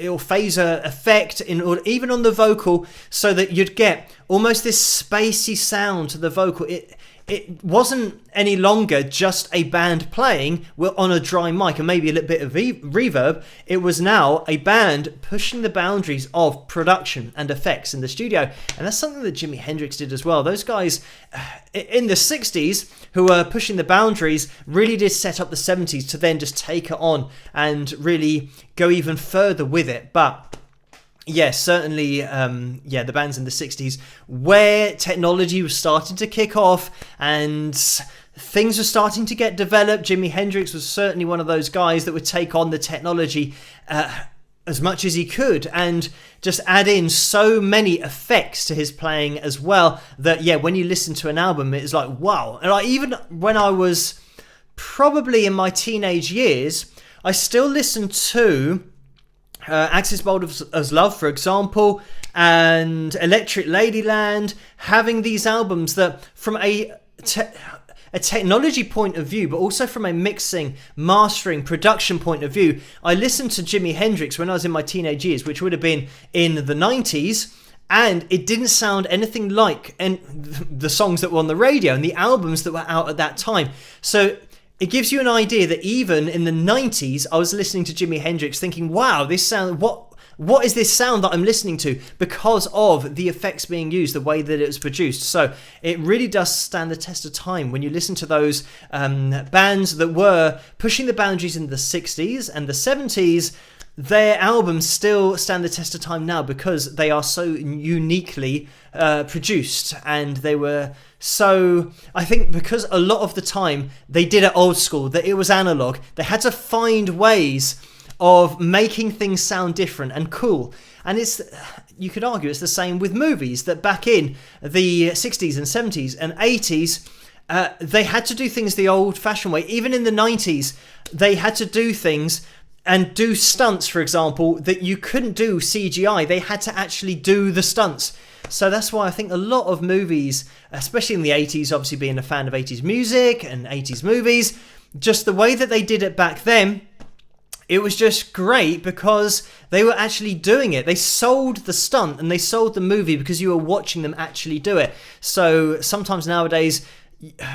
[SPEAKER 1] or phaser effect or even on the vocal, so that you'd get almost this spacey sound to the vocal. It wasn't any longer just a band playing on a dry mic and maybe a little bit of reverb. It was now a band pushing the boundaries of production and effects in the studio. And that's something that Jimi Hendrix did as well. Those guys in the 60s who were pushing the boundaries really did set up the 70s to then just take it on and really go even further with it. But yes, certainly, the bands in the 60s where technology was starting to kick off and things were starting to get developed. Jimi Hendrix was certainly one of those guys that would take on the technology as much as he could and just add in so many effects to his playing as well that, when you listen to an album, it's like, wow. And even when I was probably in my teenage years, I still listened to Axis Bold as Love, for example, and Electric Ladyland, having these albums that from a technology point of view, but also from a mixing, mastering, production point of view. I listened to Jimi Hendrix when I was in my teenage years, which would have been in the 90s, and it didn't sound anything like the songs that were on the radio and the albums that were out at that time. So it gives you an idea that even in the 90s, I was listening to Jimi Hendrix thinking, wow, this sound, what is this sound that I'm listening to? Because of the effects being used, the way that it was produced. So it really does stand the test of time when you listen to those bands that were pushing the boundaries in the 60s and the 70s. Their albums still stand the test of time now because they are so uniquely produced, and they were so, I think because a lot of the time they did it old school, that it was analog, they had to find ways of making things sound different and cool. And you could argue it's the same with movies, that back in the 60s and 70s and 80s, they had to do things the old-fashioned way. Even in the 90s, they had to do things and do stunts, for example, that you couldn't do CGI. They had to actually do the stunts. So that's why I think a lot of movies, especially in the 80s, obviously being a fan of 80s music and 80s movies, just the way that they did it back then, it was just great because they were actually doing it. They sold the stunt and they sold the movie because you were watching them actually do it. So sometimes nowadays,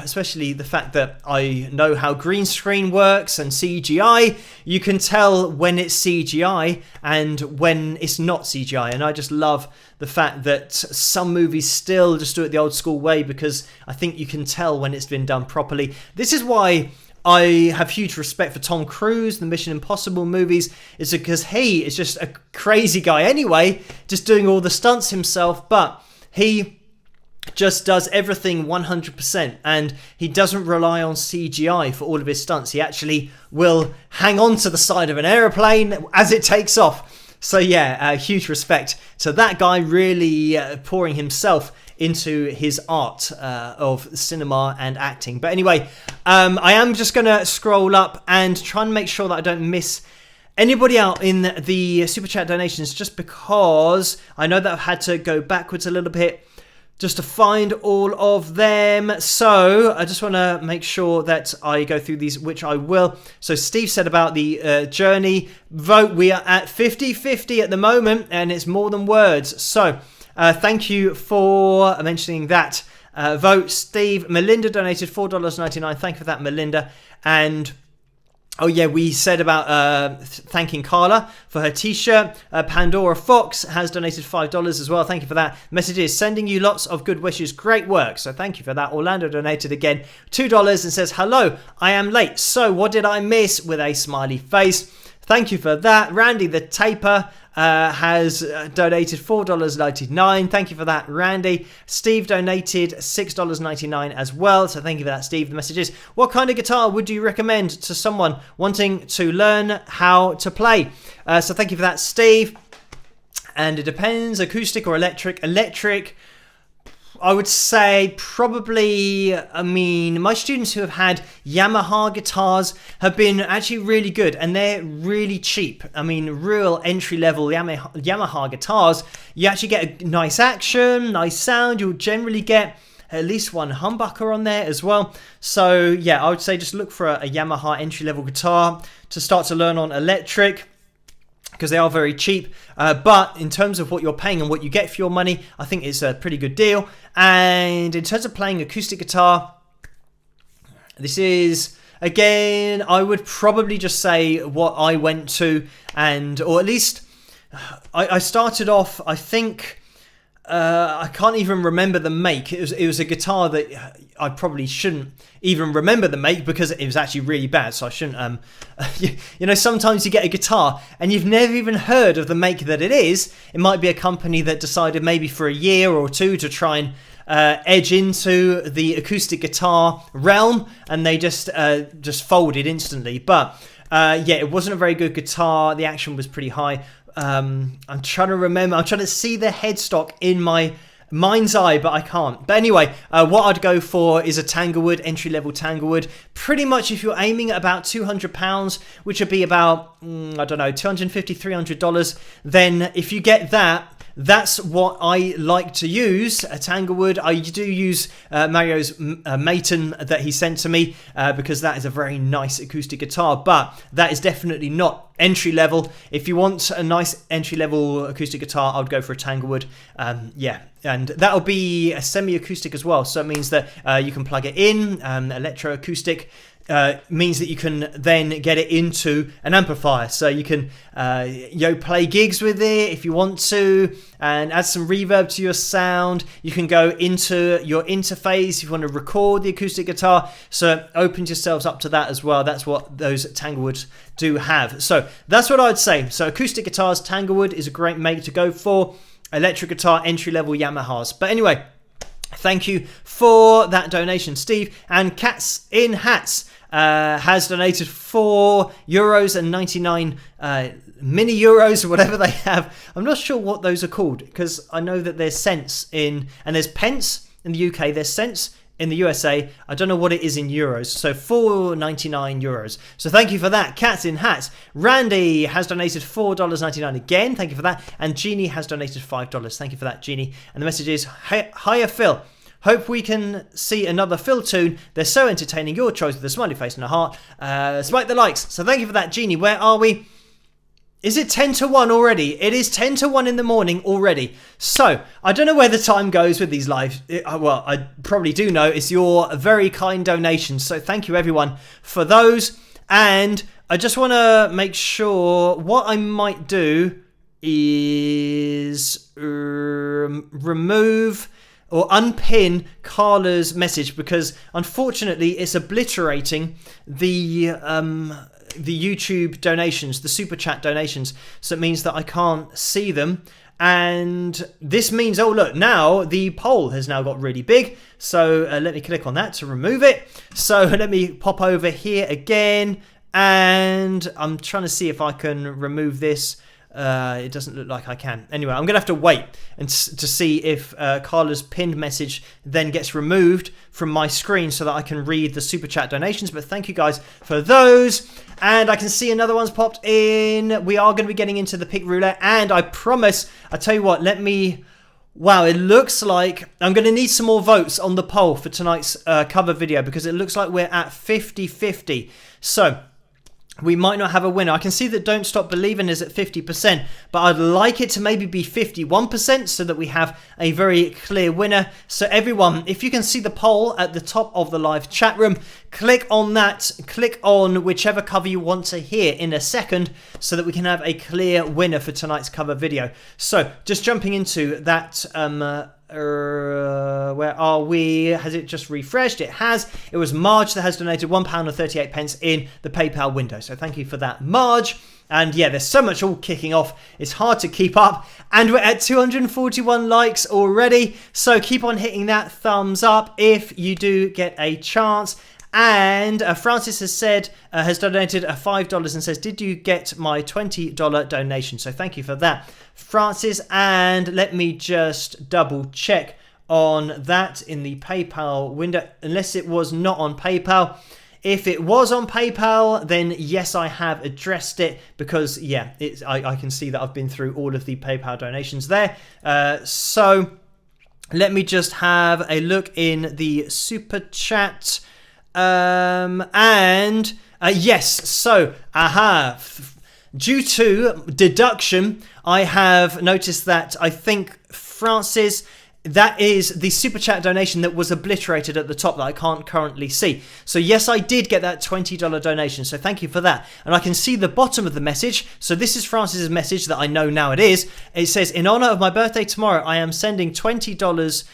[SPEAKER 1] especially the fact that I know how green screen works and CGI, you can tell when it's CGI and when it's not CGI. And I just love the fact that some movies still just do it the old school way, because I think you can tell when it's been done properly. This is why I have huge respect for Tom Cruise, the Mission Impossible movies, is because he is just a crazy guy anyway, just doing all the stunts himself, but he just does everything 100%, and he doesn't rely on CGI for all of his stunts. He actually will hang on to the side of an aeroplane as it takes off. So huge respect to that guy, really pouring himself into his art of cinema and acting. But anyway, I am just going to scroll up and try and make sure that I don't miss anybody out in the Super Chat donations, just because I know that I've had to go backwards a little bit just to find all of them. So I just want to make sure that I go through these, which I will. So Steve said about the Journey vote, we are at 50-50 at the moment, and it's more than words. So thank you for mentioning that vote. Steve, Melinda donated $4.99. Thank you for that, Melinda. And oh yeah, we said about thanking Carla for her t-shirt. Pandora Fox has donated $5 as well. Thank you for that. Messages, sending you lots of good wishes. Great work. So thank you for that. Orlando donated again $2 and says, hello, I am late. So what did I miss? With a smiley face. Thank you for that. Randy the Taper has donated $4.99. Thank you for that, Randy. Steve donated $6.99 as well. So thank you for that, Steve. The message is, what kind of guitar would you recommend to someone wanting to learn how to play? So thank you for that, Steve. And it depends, acoustic or electric. Electric, I would say probably, I mean, my students who have had Yamaha guitars have been actually really good, and they're really cheap. I mean, real entry-level Yamaha guitars, you actually get a nice action, nice sound. You'll generally get at least one humbucker on there as well. So yeah, I would say just look for a Yamaha entry-level guitar to start to learn on electric, because they are very cheap, but in terms of what you're paying and what you get for your money, I think it's a pretty good deal. And in terms of playing acoustic guitar, this is, again, I would probably just say what I went to, or at least I started off, I think, I can't even remember the make. It was a guitar that I probably shouldn't even remember the make, because it was actually really bad. So I shouldn't. You know, sometimes you get a guitar and you've never even heard of the make that it is. It might be a company that decided maybe for a year or two to try and edge into the acoustic guitar realm, and they just folded instantly. But yeah, it wasn't a very good guitar. The action was pretty high. I'm trying to remember. I'm trying to see the headstock in my mind's eye, but I can't. But anyway, what I'd go for is a Tanglewood, entry-level Tanglewood. Pretty much if you're aiming at about £200, which would be about, I don't know, $250, $300, then if you get that, that's what I like to use, a Tanglewood. I do use Mario's Maton that he sent to me because that is a very nice acoustic guitar, but that is definitely not entry level. If you want a nice entry level acoustic guitar, I would go for a Tanglewood. Yeah, and that'll be a semi-acoustic as well, so it means that you can plug it in. Electroacoustic means that you can then get it into an amplifier, so you can play gigs with it if you want to, and add some reverb to your sound. You can go into your interface if you want to record the acoustic guitar, so open yourselves up to that as well. That's what those Tanglewoods do have. So that's what I'd say. So acoustic guitars, Tanglewood is a great make to go for. Electric guitar, entry-level Yamahas. But anyway, thank you for that donation, Steve. And Cats in Hats has donated €4.99 mini euros, or whatever they have. I'm not sure what those are called, because I know that there's cents and there's pence in the UK, there's cents in the USA. I don't know what it is in euros. So €4.99. So thank you for that, Cats in Hats. Randy has donated $4.99 again. Thank you for that. And Jeannie has donated $5. Thank you for that, Jeannie. And the message is, hiya Phil. Hope we can see another Phil tune. They're so entertaining. Your choice with a smiley face and a heart. Smite the likes. So thank you for that, Jeannie. Where are we? Is it 10 to 1 already? It is 10 to 1 in the morning already. So, I don't know where the time goes with these live. Well, I probably do know. It's your very kind donations. So, thank you everyone for those. And I just want to make sure what I might do is remove or unpin Carla's message, because unfortunately it's obliterating the YouTube donations, the super chat donations, so it means that I can't see them. And this means, oh look, now the poll has now got really big, so let me click on that to remove it. So let me pop over here again, and I'm trying to see if I can remove this. It doesn't look like I can. Anyway, I'm going to have to wait and to see if Carla's pinned message then gets removed from my screen so that I can read the super chat donations. But thank you guys for those. And I can see another one's popped in. We are going to be getting into the pick roulette. And I promise, I tell you what, wow, it looks like I'm going to need some more votes on the poll for tonight's cover video, because it looks like we're at 50-50. So we might not have a winner. I can see that Don't Stop Believing is at 50%, but I'd like it to maybe be 51% so that we have a very clear winner. So everyone, if you can see the poll at the top of the live chat room, click on that, click on whichever cover you want to hear in a second so that we can have a clear winner for tonight's cover video. So just jumping into that, where are we? Has it just refreshed? It has. It was Marge that has donated £1.38 in the PayPal window. So thank you for that, Marge. And yeah, there's so much all kicking off. It's hard to keep up. And we're at 241 likes already. So keep on hitting that thumbs up if you do get a chance. And Francis has said, has donated $5 and says, did you get my $20 donation? So thank you for that, Francis. And let me just double check on that in the PayPal window, unless it was not on PayPal. If it was on PayPal, then yes, I have addressed it because, yeah, I can see that I've been through all of the PayPal donations there. So let me just have a look in the super chat. Yes, so due to deduction, I have noticed that I think Francis, that is the super chat donation that was obliterated at the top that I can't currently see. So yes, I did get that $20 donation, so thank you for that. And I can see the bottom of the message. So this is Francis's message that I know now it is. It says, in honor of my birthday tomorrow, I am sending $20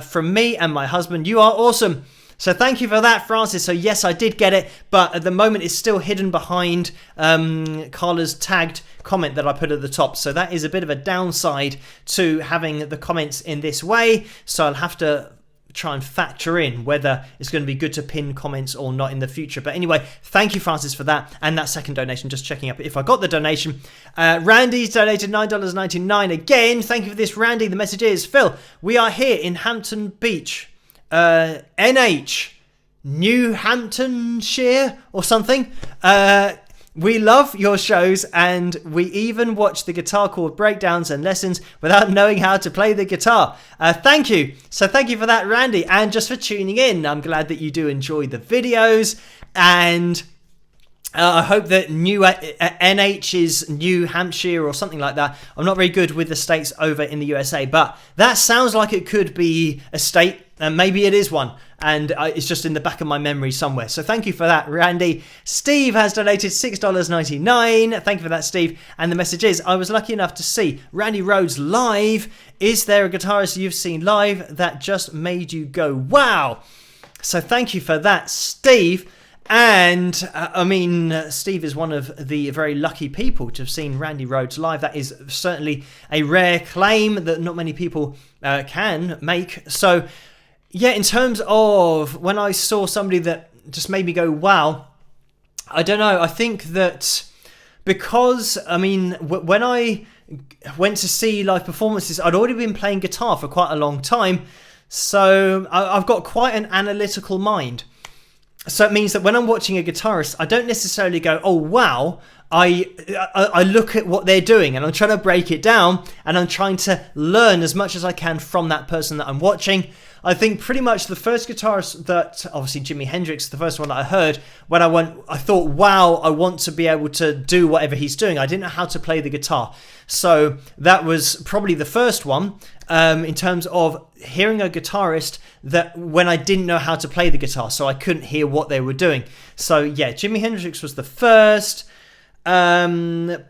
[SPEAKER 1] from me and my husband. You are awesome. So thank you for that, Francis. So yes, I did get it, but at the moment it's still hidden behind Carla's tagged comment that I put at the top. So that is a bit of a downside to having the comments in this way. So I'll have to try and factor in whether it's going to be good to pin comments or not in the future. But anyway, thank you, Francis, for that. And that second donation, just checking up if I got the donation. Randy's donated $9.99 again. Thank you for this, Randy. The message is, Phil, we are here in Hampton Beach. NH, New Hamptonshire or something. We love your shows and we even watch the guitar chord breakdowns and lessons without knowing how to play the guitar. Thank you. So thank you for that, Randy, and just for tuning in. I'm glad that you do enjoy the videos, and I hope that NH is New Hampshire or something like that. I'm not very good with the states over in the USA, but that sounds like it could be a state, and maybe it is one, and it's just in the back of my memory somewhere. So thank you for that, Randy. Steve has donated $6.99. Thank you for that, Steve. And the message is, I was lucky enough to see Randy Rhoads live. Is there a guitarist you've seen live that just made you go, wow? So thank you for that, Steve. And Steve is one of the very lucky people to have seen Randy Rhoads live. That is certainly a rare claim that not many people can make. So yeah, in terms of when I saw somebody that just made me go, wow, I don't know. I think that because, when I went to see live performances, I'd already been playing guitar for quite a long time. So I've got quite an analytical mind. So it means that when I'm watching a guitarist, I don't necessarily go, oh, wow. I look at what they're doing and I'm trying to break it down and I'm trying to learn as much as I can from that person that I'm watching. I think pretty much the first guitarist that, obviously Jimi Hendrix, the first one that I heard, when I thought, wow, I want to be able to do whatever he's doing. I didn't know how to play the guitar. So that was probably the first one in terms of hearing a guitarist that when I didn't know how to play the guitar, so I couldn't hear what they were doing. So yeah, Jimi Hendrix was the first. Probably...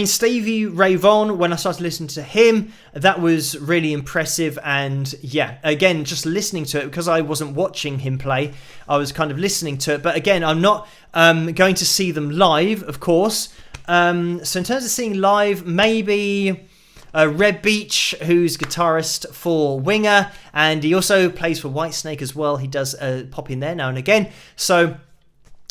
[SPEAKER 1] Stevie Ray Vaughan, when I started listening to him, that was really impressive. And yeah, again, just listening to it, because I wasn't watching him play, I was kind of listening to it. But again, I'm not going to see them live, of course. So in terms of seeing live, maybe Red Beach, who's guitarist for Winger, and he also plays for Whitesnake as well. He does pop in there now and again. So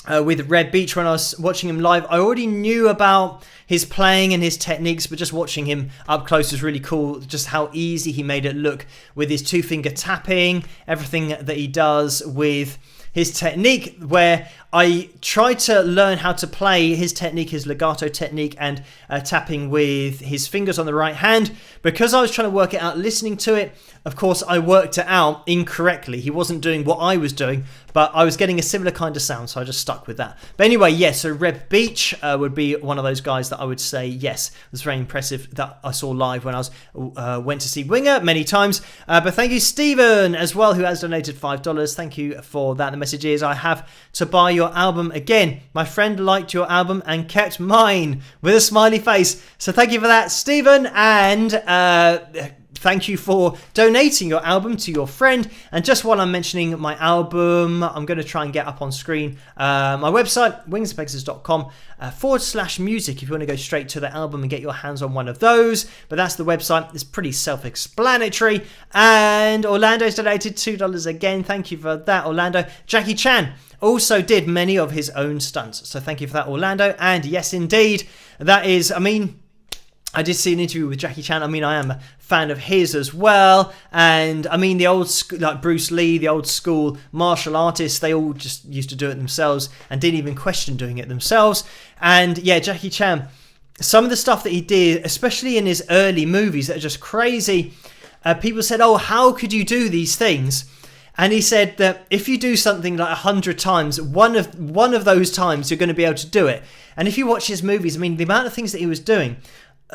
[SPEAKER 1] with Red Beach, when I was watching him live, I already knew about his playing and his techniques, but just watching him up close was really cool. Just how easy he made it look with his two-finger tapping, everything that he does with his technique, where I tried to learn how to play his technique, his legato technique, and tapping with his fingers on the right hand. Because I was trying to work it out listening to it, of course I worked it out incorrectly. He wasn't doing what I was doing, but I was getting a similar kind of sound, so I just stuck with that. But anyway, yes, so Reb Beach would be one of those guys that I would say, yes, it was very impressive, that I saw live when I was went to see Winger many times. But thank you, Stephen, as well, who has donated $5. Thank you for that. The message is, I have to buy your album again. My friend liked your album and kept mine, with a smiley face. So thank you for that, Stephen, and thank you for donating your album to your friend. And just while I'm mentioning my album, I'm going to try and get up on screen my website, wingspegasus.com /music, if you want to go straight to the album and get your hands on one of those. But that's the website. It's pretty self-explanatory. And Orlando's donated $2 again. Thank you for that, Orlando. Jackie Chan also did many of his own stunts. So thank you for that, Orlando. And yes, indeed, that is, I did see an interview with Jackie Chan. I am a fan of his as well. And the old, like Bruce Lee, the old school martial artists, they all just used to do it themselves and didn't even question doing it themselves. And yeah, Jackie Chan, some of the stuff that he did, especially in his early movies, that are just crazy. People said, oh, how could you do these things? And he said that if you do something like 100 times, one of those times you're going to be able to do it. And if you watch his movies, the amount of things that he was doing,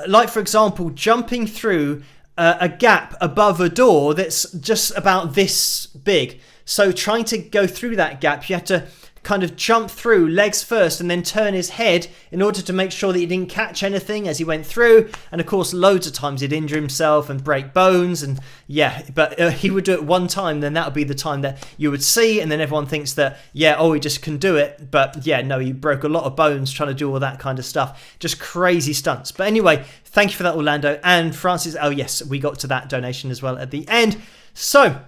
[SPEAKER 1] like, for example, jumping through a gap above a door that's just about this big. So trying to go through that gap, you had to kind of jump through legs first and then turn his head in order to make sure that he didn't catch anything as he went through. And of course, loads of times he'd injure himself and break bones. And yeah, but he would do it one time, then that would be the time that you would see. And then everyone thinks that, yeah, oh, he just can do it. But yeah, no, he broke a lot of bones trying to do all that kind of stuff. Just crazy stunts. But anyway, thank you for that, Orlando. And Francis, oh yes, we got to that donation as well at the end. So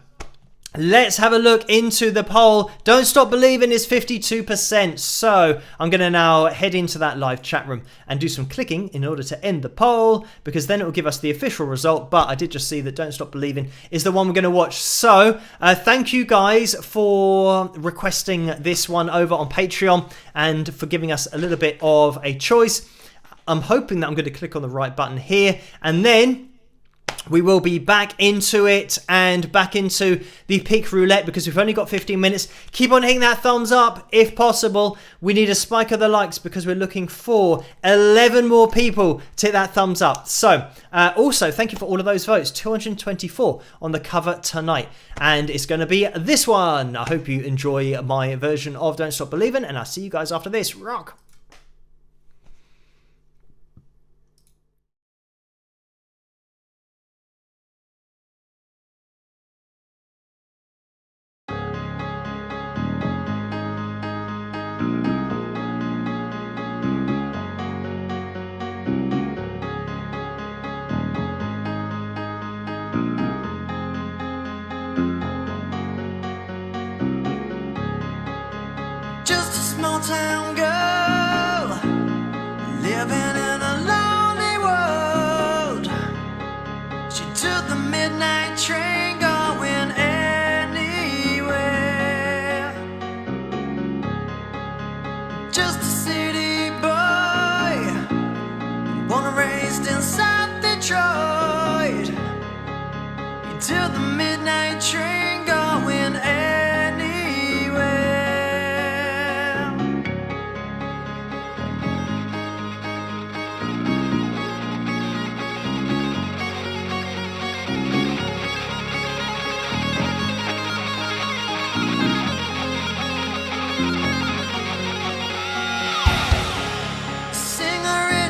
[SPEAKER 1] let's have a look into the poll. Don't Stop Believing is 52%. So I'm going to now head into that live chat room and do some clicking in order to end the poll, because then it will give us the official result. But I did just see that Don't Stop Believing is the one we're going to watch. So thank you guys for requesting this one over on Patreon and for giving us a little bit of a choice. I'm hoping that I'm going to click on the right button here, and then we will be back into it and back into the pick roulette, because we've only got 15 minutes. Keep on hitting that thumbs up if possible. We need a spike of the likes because we're looking for 11 more people to hit that thumbs up. So also, thank you for all of those votes. 224 on the cover tonight. And it's going to be this one. I hope you enjoy my version of Don't Stop Believing, and I'll see you guys after this. Rock!
[SPEAKER 2] Town girl living in a lonely world. She took the midnight train going anywhere. Just a city boy, born and raised in South Detroit. He took the midnight train going anywhere.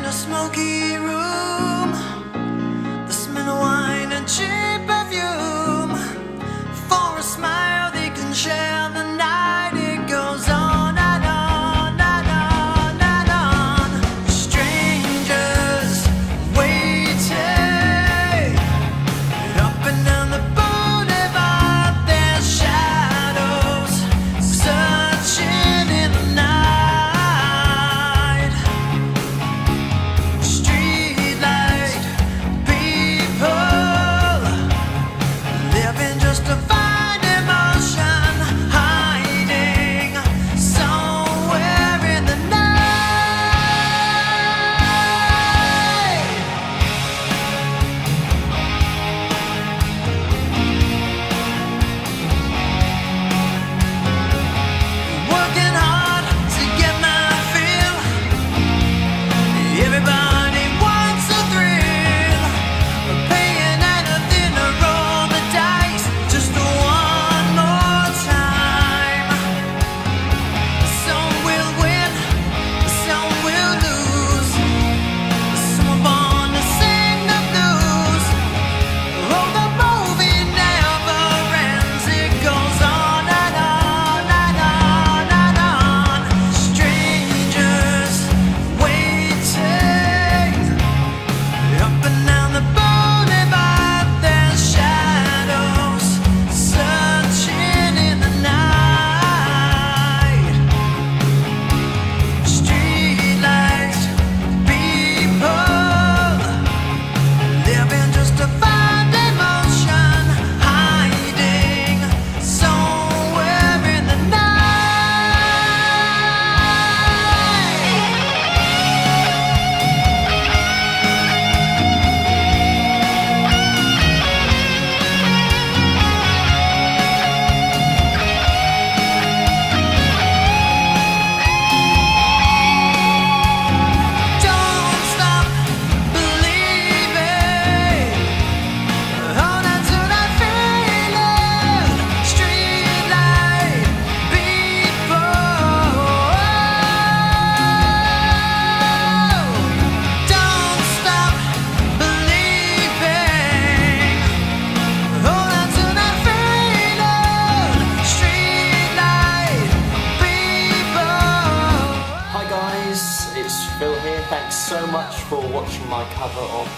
[SPEAKER 2] Smoky room, the smell of wine and cheap perfume.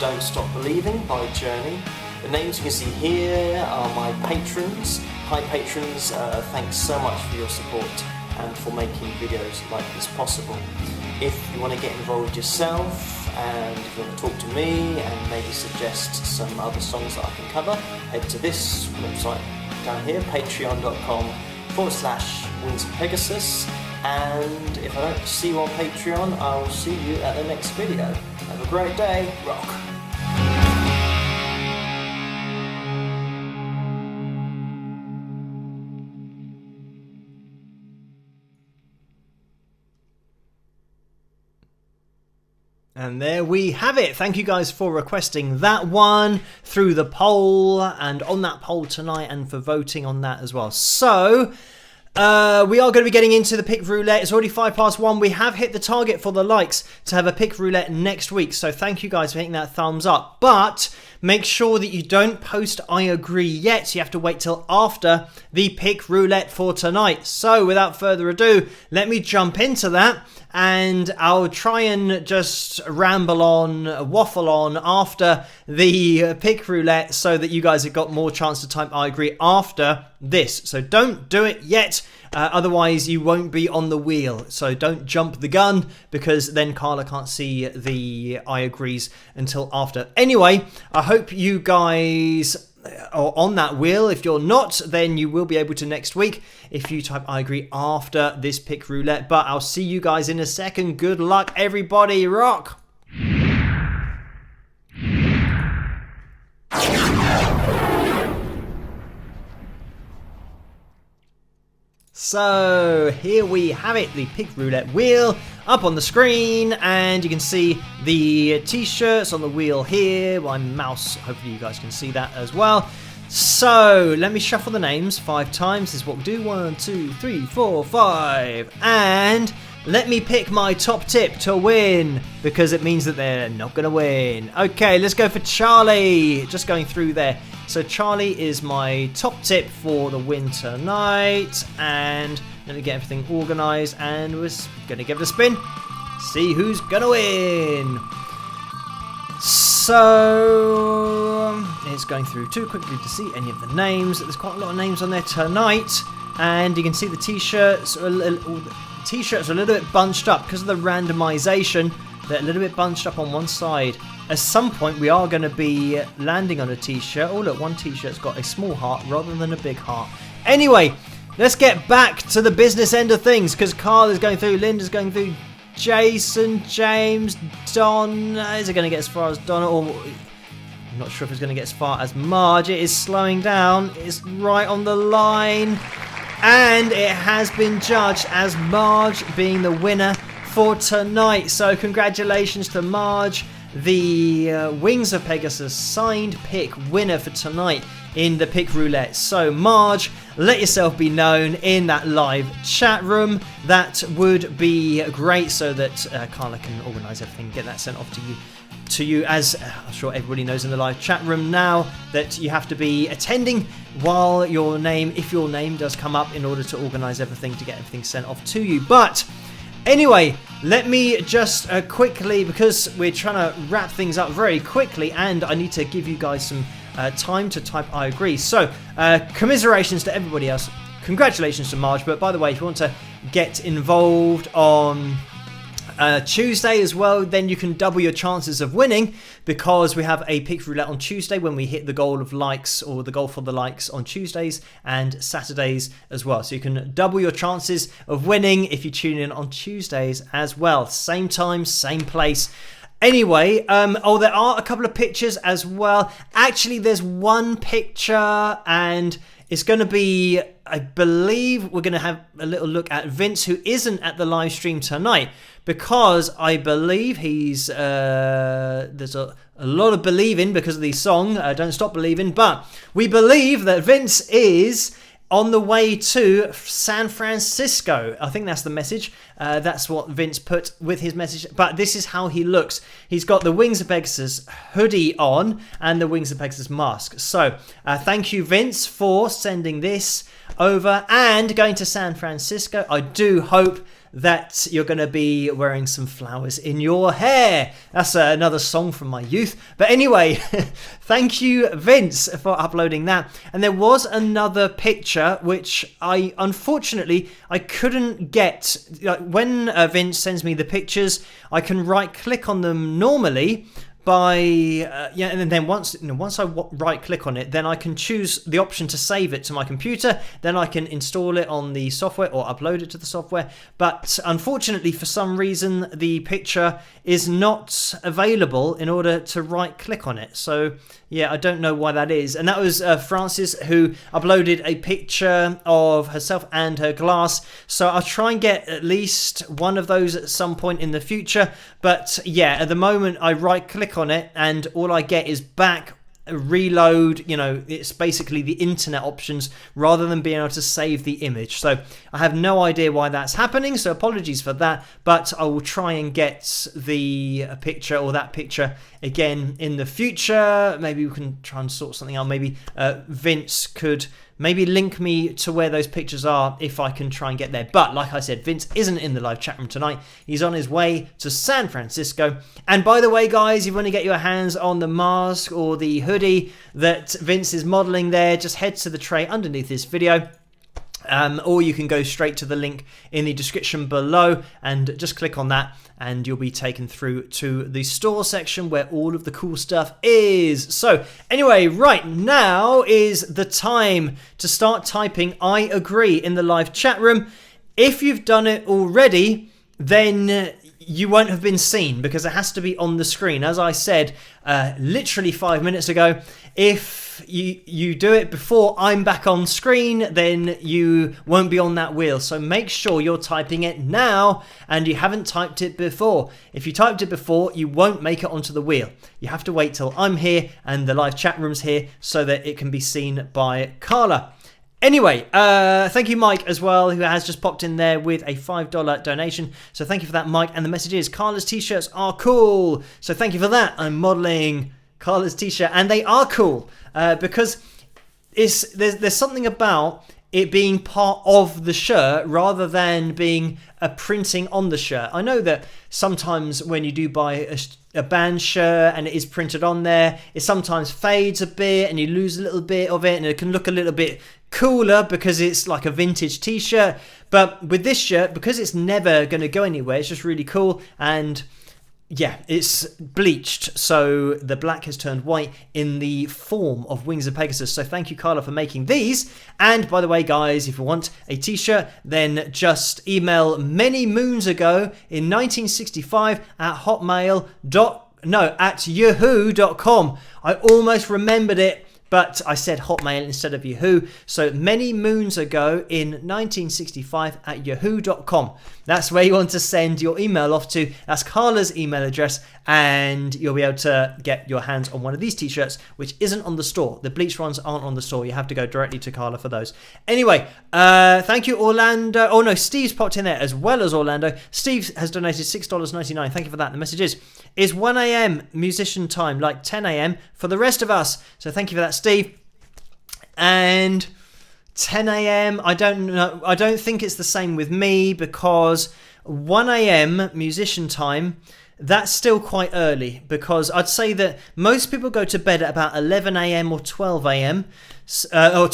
[SPEAKER 3] Don't Stop Believing by Journey. The names you can see here are my patrons. Hi patrons, thanks so much for your support and for making videos like this possible. If you want to get involved yourself and if you want to talk to me and maybe suggest some other songs that I can cover, head to this website down here, patreon.com/Wings of Pegasus. And if I don't see you on Patreon, I will see you at the next video. Have a great day. Rock!
[SPEAKER 1] And there we have it. Thank you guys for requesting that one through the poll and on that poll tonight and for voting on that as well. So we are going to be getting into the pick roulette. It's already 1:05. We have hit the target for the likes to have a pick roulette next week. So thank you guys for hitting that thumbs up. But make sure that you don't post I agree yet. You have to wait till after the pick roulette for tonight. So without further ado, let me jump into that. And I'll try and just ramble on, waffle on after the pick roulette so that you guys have got more chance to type I agree after this. So don't do it yet, otherwise you won't be on the wheel. So don't jump the gun because then Carla can't see the I agrees until after. Anyway, I hope you guys are on that wheel. If you're not, then you will be able to next week if you type I agree after this pick roulette. But I'll see you guys in a second. Good luck, everybody. Rock! So here we have it, the pick roulette wheel up on the screen, and you can see the t-shirts on the wheel here. My mouse, hopefully you guys can see that as well. So let me shuffle the names 5 times. This is what we do. 1, 2, 3, 4, 5. And let me pick my top tip to win, because it means that they're not going to win. Okay, let's go for Charlie. Just going through there. So Charlie is my top tip for the win tonight. And let me get everything organised, and we're going to give it a spin. See who's going to win. So it's going through too quickly to see any of the names. There's quite a lot of names on there tonight. And you can see the t-shirts are a little bit bunched up because of the randomization. They're a little bit bunched up on one side. At some point we are going to be landing on a t-shirt. Oh look, one t-shirt's got a small heart rather than a big heart. Anyway, let's get back to the business end of things, because Carl is going through, Linda's going through, Jason, James, Don. Is it going to get as far as Donna? Or I'm not sure if it's going to get as far as Marge. It is slowing down. It's right on the line. And it has been judged as Marge being the winner for tonight. So congratulations to Marge, the Wings of Pegasus signed pick winner for tonight in the pick roulette. So Marge, let yourself be known in that live chat room. That would be great, so that Carla can organise everything, get that sent off to you, as I'm sure everybody knows in the live chat room now, that you have to be attending while if your name does come up, in order to organise everything to get everything sent off to you. But anyway, let me just quickly, because we're trying to wrap things up very quickly, and I need to give you guys some time to type I agree. So commiserations to everybody else. Congratulations to Marge. But by the way, if you want to get involved on Tuesday as well, then you can double your chances of winning, because we have a pick roulette on Tuesday when we hit the goal of likes, or the goal for the likes on Tuesdays and Saturdays as well. So you can double your chances of winning if you tune in on Tuesdays as well. Same time, same place. Anyway, there are a couple of pictures as well. Actually, there's one picture, and it's going to be, I believe, we're going to have a little look at Vince, who isn't at the live stream tonight, because I believe he's, there's a lot of believing because of the song, Don't Stop Believing, but we believe that Vince is on the way to San Francisco. I think that's the message. That's what Vince put with his message. But this is how he looks. He's got the Wings of Pegasus hoodie on and the Wings of Pegasus mask. So thank you, Vince, for sending this over and going to San Francisco. I do hope that you're going to be wearing some flowers in your hair. That's another song from my youth. But anyway, thank you, Vince, for uploading that. And there was another picture which unfortunately I couldn't get. Like, when Vince sends me the pictures, I can right click on them normally and then once I right click on it, then I can choose the option to save it to my computer. Then I can install it on the software or upload it to the software. But unfortunately, for some reason, the picture is not available in order to right click on it. So yeah, I don't know why that is. And that was Frances, who uploaded a picture of herself and her glass. So I'll try and get at least one of those at some point in the future. But yeah, at the moment I right click on it and all I get is back, reload. It's basically the internet options rather than being able to save the image. So I have no idea why that's happening, so apologies for that, but I will try and get the picture or that picture again in the future. Maybe we can try and sort something out. Maybe Vince could maybe link me to where those pictures are if I can try and get there. But like I said, Vince isn't in the live chat room tonight. He's on his way to San Francisco. And by the way, guys, if you want to get your hands on the mask or the hoodie that Vince is modeling there, just head to the tray underneath this video. Or you can go straight to the link in the description below and just click on that and you'll be taken through to the store section where all of the cool stuff is. So anyway, right now is the time to start typing I agree in the live chat room. If you've done it already, then you won't have been seen because it has to be on the screen. As I said literally 5 minutes ago, if you do it before I'm back on screen, then you won't be on that wheel. So make sure you're typing it now and you haven't typed it before. If you typed it before, you won't make it onto the wheel. You have to wait till I'm here and the live chat room's here so that it can be seen by Carla. Anyway, thank you, Mike, as well, who has just popped in there with a $5 donation. So thank you for that, Mike. And the message is, Carla's t-shirts are cool. So thank you for that. I'm modeling Carla's t-shirt and they are cool because there's something about it being part of the shirt rather than being a printing on the shirt. I know that sometimes when you do buy a band shirt and it is printed on there, it sometimes fades a bit and you lose a little bit of it and it can look a little bit cooler because it's like a vintage t-shirt. But with this shirt, because it's never going to go anywhere, it's just really cool. And yeah, it's bleached, so the black has turned white in the form of Wings of Pegasus. So thank you, Carla, for making these. And by the way, guys, if you want a t-shirt, then just email many moons ago in 1965 at yahoo.com. I almost remembered it, but I said Hotmail instead of Yahoo. So many moons ago in 1965 at yahoo.com. That's where you want to send your email off to. That's Carla's email address, and you'll be able to get your hands on one of these t-shirts, which isn't on the store. The bleached ones aren't on the store. You have to go directly to Carla for those. Anyway, thank you, Orlando. Oh no, Steve's popped in there as well as Orlando. Steve has donated $6.99. Thank you for that. The message is 1 a.m. musician time, like 10 a.m. for the rest of us. So thank you for that, Steve. And 10 a.m. I don't know. I don't think it's the same with me because 1 a.m. musician time, that's still quite early because I'd say that most people go to bed at about 11 a.m. or 12 a.m. or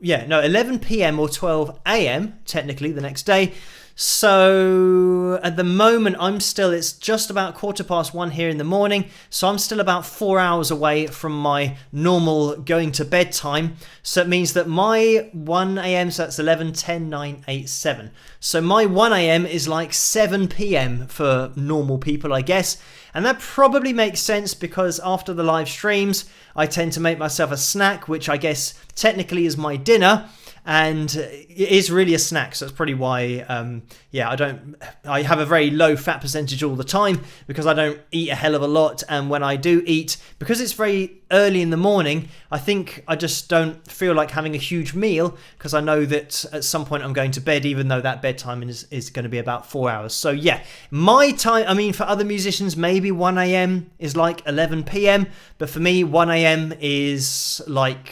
[SPEAKER 1] 11 p.m. or 12 a.m. technically the next day. So at the moment, it's just about 1:15 here in the morning. So I'm still about 4 hours away from my normal going to bed time. So it means that my 1 a.m., so that's 11, 10, 9, 8, 7. So my 1 a.m. is like 7 p.m. for normal people, I guess. And that probably makes sense because after the live streams, I tend to make myself a snack, which I guess technically is my dinner. And it is really a snack, so that's probably why, I have a very low fat percentage all the time because I don't eat a hell of a lot. And when I do eat, because it's very early in the morning, I think I just don't feel like having a huge meal because I know that at some point I'm going to bed, even though that bedtime is going to be about 4 hours. So yeah, my time, I mean, for other musicians, maybe 1 a.m. is like 11 p.m. But for me, 1 a.m. is like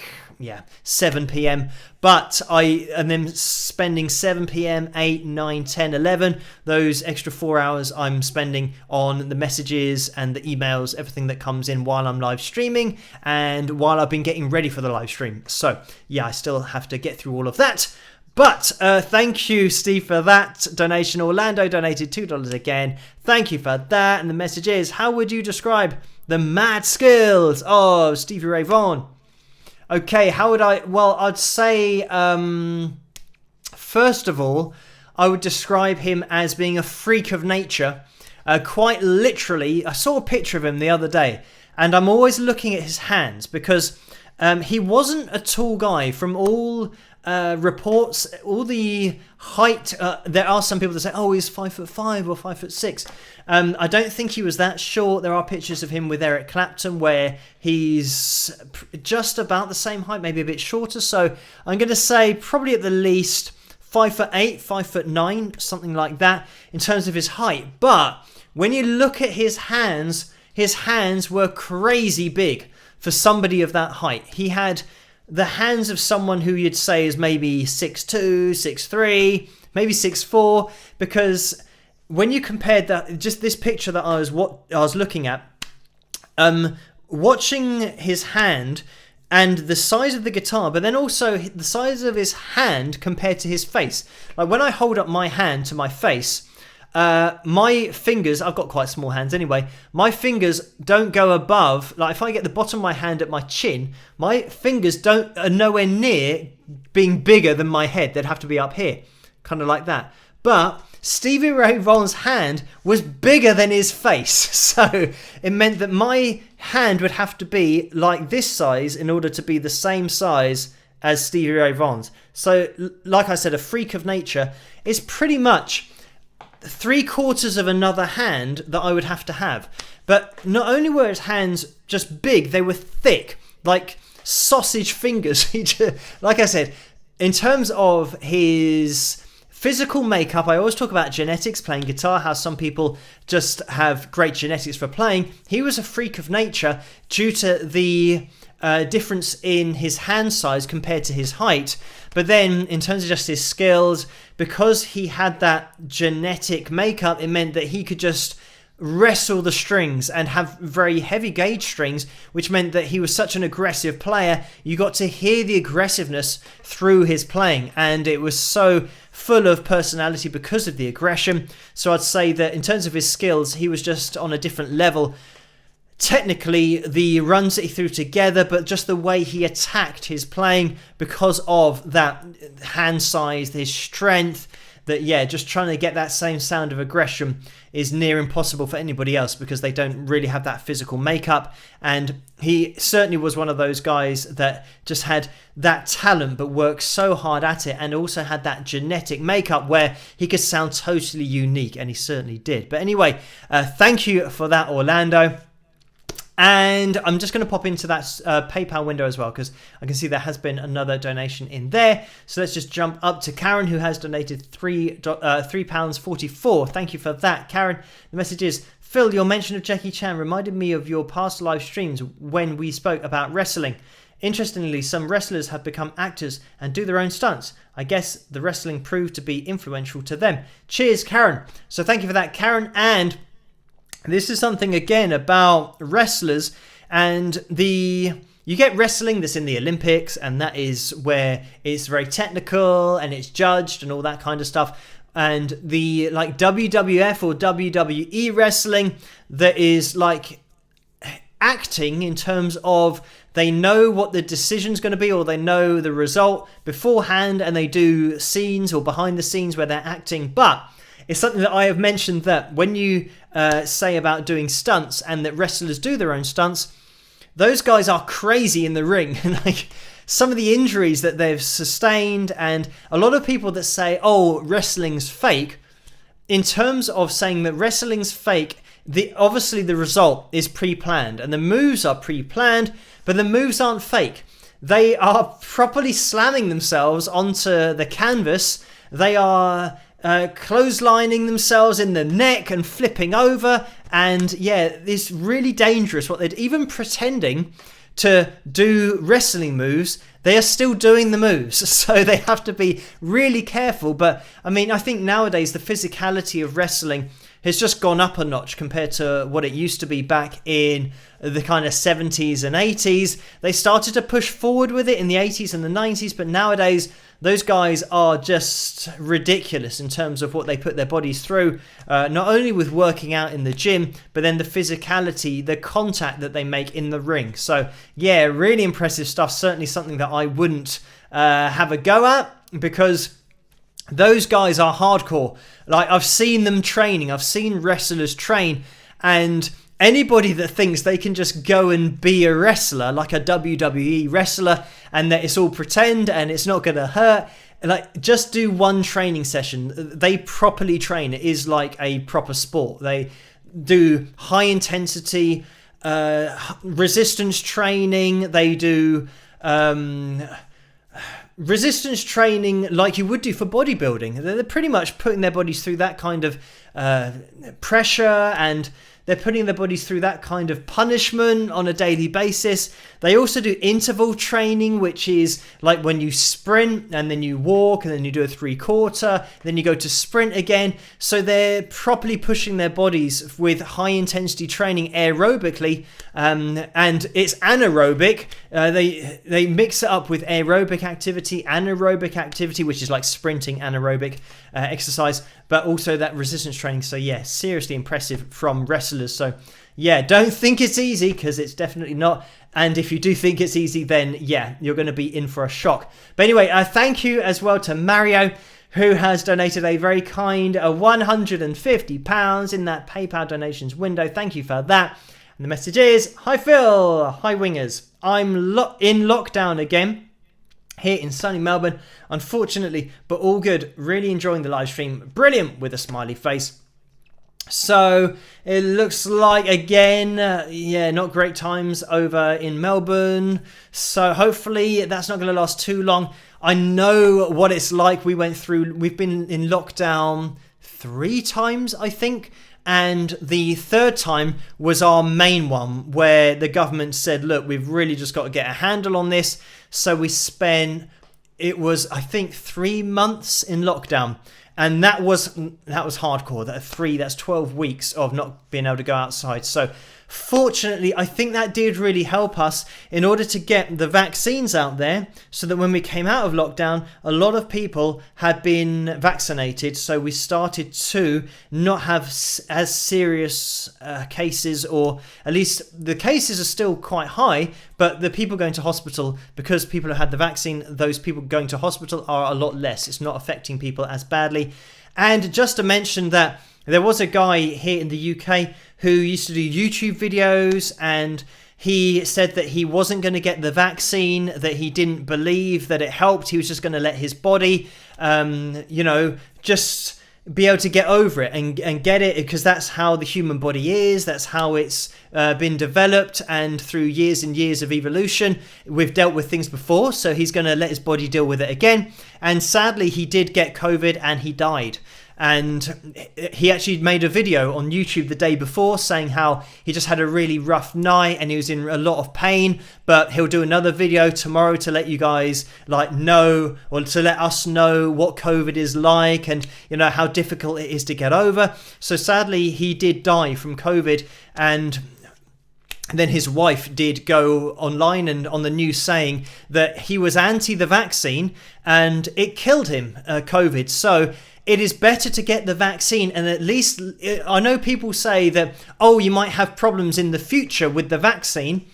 [SPEAKER 1] 7 p.m. But I am then spending 7 p.m, 8, 9, 10, 11. Those extra 4 hours I'm spending on the messages and the emails, everything that comes in while I'm live streaming and while I've been getting ready for the live stream. So yeah, I still have to get through all of that. But thank you, Steve, for that donation. Orlando donated $2 again. Thank you for that. And the message is, how would you describe the mad skills of Stevie Ray Vaughan? Okay, how would I... Well, I'd say, first of all, I would describe him as being a freak of nature. Quite literally, I saw a picture of him the other day, and I'm always looking at his hands because he wasn't a tall guy. From all reports, all the height, there are some people that say, oh, he's 5'5" or 5'6". I don't think he was that short. There are pictures of him with Eric Clapton where he's just about the same height, maybe a bit shorter. So I'm going to say probably at the least 5'8", 5'9", something like that in terms of his height. But when you look at his hands were crazy big for somebody of that height. He had the hands of someone who you'd say is maybe 6'2", 6'3", maybe 6'4", because when you compared that, just this picture that I was looking at, watching his hand and the size of the guitar, but then also the size of his hand compared to his face. Like when I hold up my hand to my face, my fingers, I've got quite small hands anyway, my fingers don't go above, like if I get the bottom of my hand at my chin, my fingers are nowhere near being bigger than my head. They'd have to be up here, kind of like that. But Stevie Ray Vaughan's hand was bigger than his face, so it meant that my hand would have to be like this size in order to be the same size as Stevie Ray Vaughan's. So like I said, a freak of nature is pretty much 3/4 of another hand that I would have to have. But not only were his hands just big, they were thick, like sausage fingers. Like I said, in terms of his physical makeup, I always talk about genetics, playing guitar, how some people just have great genetics for playing. He was a freak of nature due to the difference in his hand size compared to his height. But then in terms of just his skills, because he had that genetic makeup, it meant that he could just wrestle the strings and have very heavy gauge strings, which meant that he was such an aggressive player. You got to hear the aggressiveness through his playing, and it was so full of personality because of the aggression. So I'd say that in terms of his skills, he was just on a different level. Technically, the runs that he threw together, but just the way he attacked his playing because of that hand size, his strength, that, yeah, just trying to get that same sound of aggression is near impossible for anybody else because they don't really have that physical makeup. And he certainly was one of those guys that just had that talent but worked so hard at it, and also had that genetic makeup where he could sound totally unique, and he certainly did. But anyway, thank you for that, Orlando. And I'm just going to pop into that PayPal window as well, because I can see there has been another donation in there. So let's just jump up to Karen, who has donated £3.44. Thank you for that, Karen. The message is, Phil, your mention of Jackie Chan reminded me of your past live streams when we spoke about wrestling. Interestingly, some wrestlers have become actors and do their own stunts. I guess the wrestling proved to be influential to them. Cheers, Karen. So thank you for that, Karen. And this is something, again, about wrestlers, and you get wrestling that's in the Olympics, and that is where it's very technical and it's judged and all that kind of stuff. And the like WWF or WWE wrestling that is like acting in terms of they know what the decision's going to be, or they know the result beforehand, and they do scenes or behind the scenes where they're acting. But it's something that I have mentioned, that when you say about doing stunts and that wrestlers do their own stunts, those guys are crazy in the ring. Like some of the injuries that they've sustained, and a lot of people that say, oh, wrestling's fake, in terms of saying that wrestling's fake, obviously the result is pre-planned and the moves are pre-planned, but the moves aren't fake. They are properly slamming themselves onto the canvas. They are clotheslining themselves in the neck and flipping over, and yeah, it's really dangerous what they're even pretending to do wrestling moves. they are still doing the moves. So they have to be really careful. But I mean, I think nowadays the physicality of wrestling has just gone up a notch compared to what it used to be back in the kind of 70s and 80s. They started to push forward with it in the 80s and the 90s, but nowadays those guys are just ridiculous in terms of what they put their bodies through, not only with working out in the gym, but then the physicality, the contact that they make in the ring. So yeah, really impressive stuff. Certainly something that I wouldn't have a go at, because those guys are hardcore. Like, I've seen them training. I've seen wrestlers train, and anybody that thinks they can just go and be a wrestler, like a WWE wrestler, and that it's all pretend and it's not going to hurt, like, just do one training session. They properly train. It is like a proper sport. They do high intensity resistance training. They do resistance training like you would do for bodybuilding. They're pretty much putting their bodies through that kind of pressure, and they're putting their bodies through that kind of punishment on a daily basis. They also do interval training, which is like when you sprint and then you walk and then you do a 3/4, then you go to sprint again. So they're properly pushing their bodies with high intensity training aerobically, and it's anaerobic. They mix it up with aerobic activity, anaerobic activity, which is like sprinting anaerobic exercise, but also that resistance training. So yeah, seriously impressive from wrestlers. So yeah, don't think it's easy, because it's definitely not. And if you do think it's easy, then yeah, you're going to be in for a shock. But anyway, thank you as well to Mario, who has donated a very kind £150 in that PayPal donations window. Thank you for that. And the message is, hi Phil, hi Wingers. I'm in lockdown again here in sunny Melbourne, unfortunately, but all good. Really enjoying the live stream. Brilliant, with a smiley face. So it looks like, again, not great times over in Melbourne. So hopefully that's not going to last too long. I know what it's like. We've been in lockdown 3 times, I think. And the 3rd time was our main one, where the government said, look, we've really just got to get a handle on this. So we spent, it was, I think, 3 months in lockdown. And that was hardcore. That's 12 weeks of not being able to go outside. So fortunately, I think that did really help us in order to get the vaccines out there, so that when we came out of lockdown, a lot of people had been vaccinated. So we started to not have as serious cases, or at least the cases are still quite high, but the people going to hospital, because people have had the vaccine, those people going to hospital are a lot less. It's not affecting people as badly. And just to mention that there was a guy here in the UK who used to do YouTube videos, and he said that he wasn't going to get the vaccine, that he didn't believe that it helped. He was just going to let his body, just be able to get over it and get it, because that's how the human body is. That's how it's been developed, and through years and years of evolution, we've dealt with things before. So he's going to let his body deal with it again. And sadly, he did get COVID and he died. And he actually made a video on YouTube the day before saying how he just had a really rough night and he was in a lot of pain, but he'll do another video tomorrow to let you guys know, or to let us know what COVID is like, and how difficult it is to get over. So sadly, he did die from COVID, and then his wife did go online and on the news saying that he was anti the vaccine and it killed him, COVID. So it is better to get the vaccine, and at least, I know people say that, oh, you might have problems in the future with the vaccine,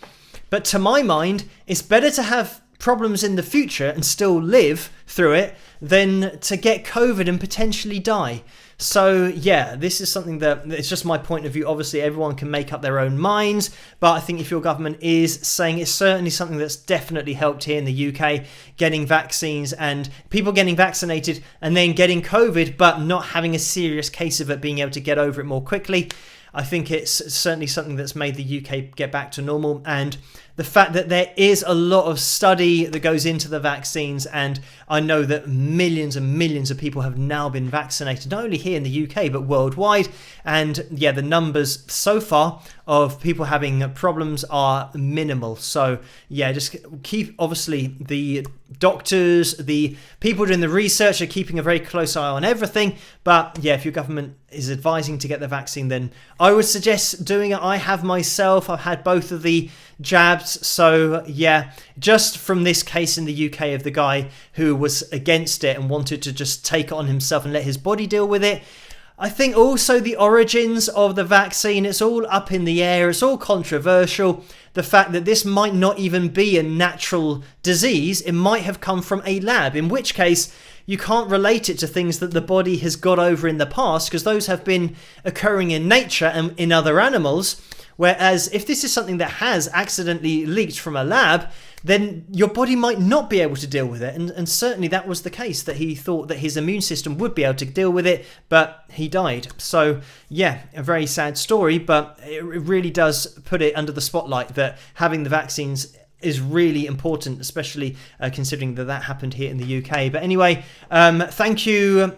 [SPEAKER 1] but to my mind, it's better to have problems in the future and still live through it than to get COVID and potentially die. So yeah, this is something that, it's just my point of view. Obviously everyone can make up their own minds, but I think if your government is saying, it's certainly something that's definitely helped here in the UK, getting vaccines and people getting vaccinated and then getting COVID but not having a serious case of it, being able to get over it more quickly. I think it's certainly something that's made the UK get back to normal. And the fact that there is a lot of study that goes into the vaccines, and I know that millions and millions of people have now been vaccinated, not only here in the UK but worldwide. And yeah, the numbers so far of people having problems are minimal. So yeah, just keep, obviously the doctors, the people doing the research are keeping a very close eye on everything. But yeah, if your government is advising to get the vaccine, then I would suggest doing it. I have myself, I've had both of the jabs. So yeah, just from this case in the UK of the guy who was against it and wanted to just take it on himself and let his body deal with it. I think also the origins of the vaccine, it's all up in the air. It's all controversial. The fact that this might not even be a natural disease, it might have come from a lab, in which case you can't relate it to things that the body has got over in the past, because those have been occurring in nature and in other animals. Whereas if this is something that has accidentally leaked from a lab, then your body might not be able to deal with it. And certainly that was the case, that he thought that his immune system would be able to deal with it, but he died. So yeah, a very sad story, but it really does put it under the spotlight that having the vaccines is really important, especially considering that happened here in the UK. But anyway, thank you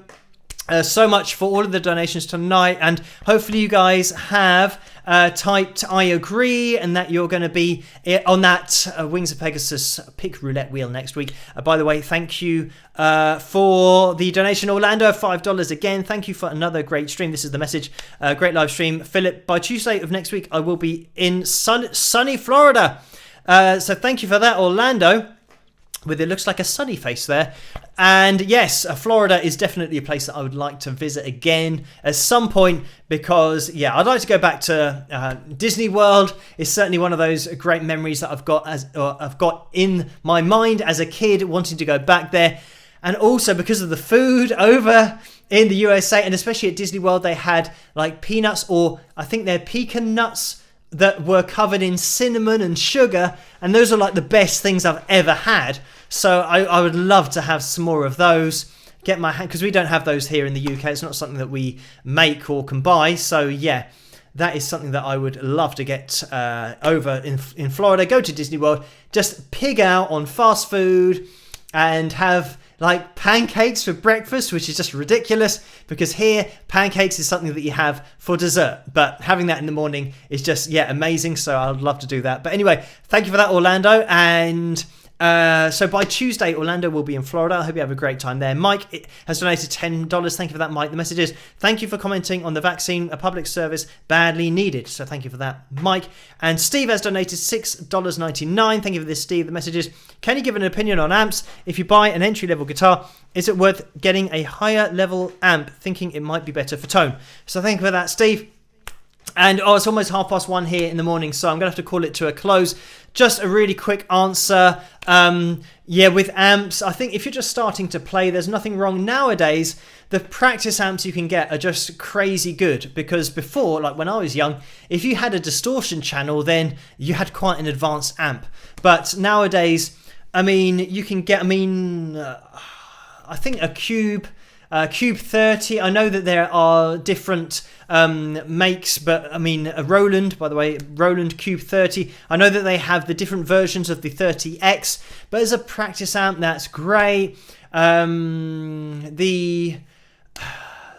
[SPEAKER 1] so much for all of the donations tonight, and hopefully you guys have typed I agree and that you're going to be on that Wings of Pegasus pick roulette wheel next week. By the way, thank you for the donation, Orlando, $5 again. Thank you for another great stream. This is the message. Great live stream. Philip, by Tuesday of next week I will be in sunny Florida, so thank you for that, Orlando, with it looks like a sunny face there. And yes, Florida is definitely a place that I would like to visit again at some point, because yeah, I'd like to go back to Disney World. It's certainly one of those great memories that I've got in my mind as a kid, wanting to go back there. And also because of the food over in the USA, and especially at Disney World, they had like peanuts, or I think they're pecan nuts, that were covered in cinnamon and sugar, and those are like the best things I've ever had. So I would love to have some more of those. Get my hand, because we don't have those here in the UK. It's not something that we make or can buy. So yeah, that is something that I would love to get over in Florida. Go to Disney World, just pig out on fast food and have like pancakes for breakfast, which is just ridiculous, because here pancakes is something that you have for dessert, but having that in the morning is just, yeah, amazing. So I'd love to do that. But anyway, thank you for that, Orlando. And so by Tuesday, Orlando will be in Florida. I hope you have a great time there. Mike has donated $10. Thank you for that, Mike. The message is, thank you for commenting on the vaccine, a public service badly needed. So thank you for that, Mike. And Steve has donated $6.99. Thank you for this, Steve. The message is, can you give an opinion on amps? If you buy an entry-level guitar, is it worth getting a higher level amp, thinking it might be better for tone? So thank you for that, Steve. And it's almost 1:30 here in the morning, so I'm going to have to call it to a close. Just a really quick answer. Yeah, with amps, I think if you're just starting to play, there's nothing wrong. Nowadays, the practice amps you can get are just crazy good, because before, like when I was young, if you had a distortion channel, then you had quite an advanced amp. But nowadays, I mean, you can get, I think a Cube 30. I know that there are different makes, but I mean a Roland, by the way, Roland Cube 30. I know that they have the different versions of the 30X, but as a practice amp, that's great. The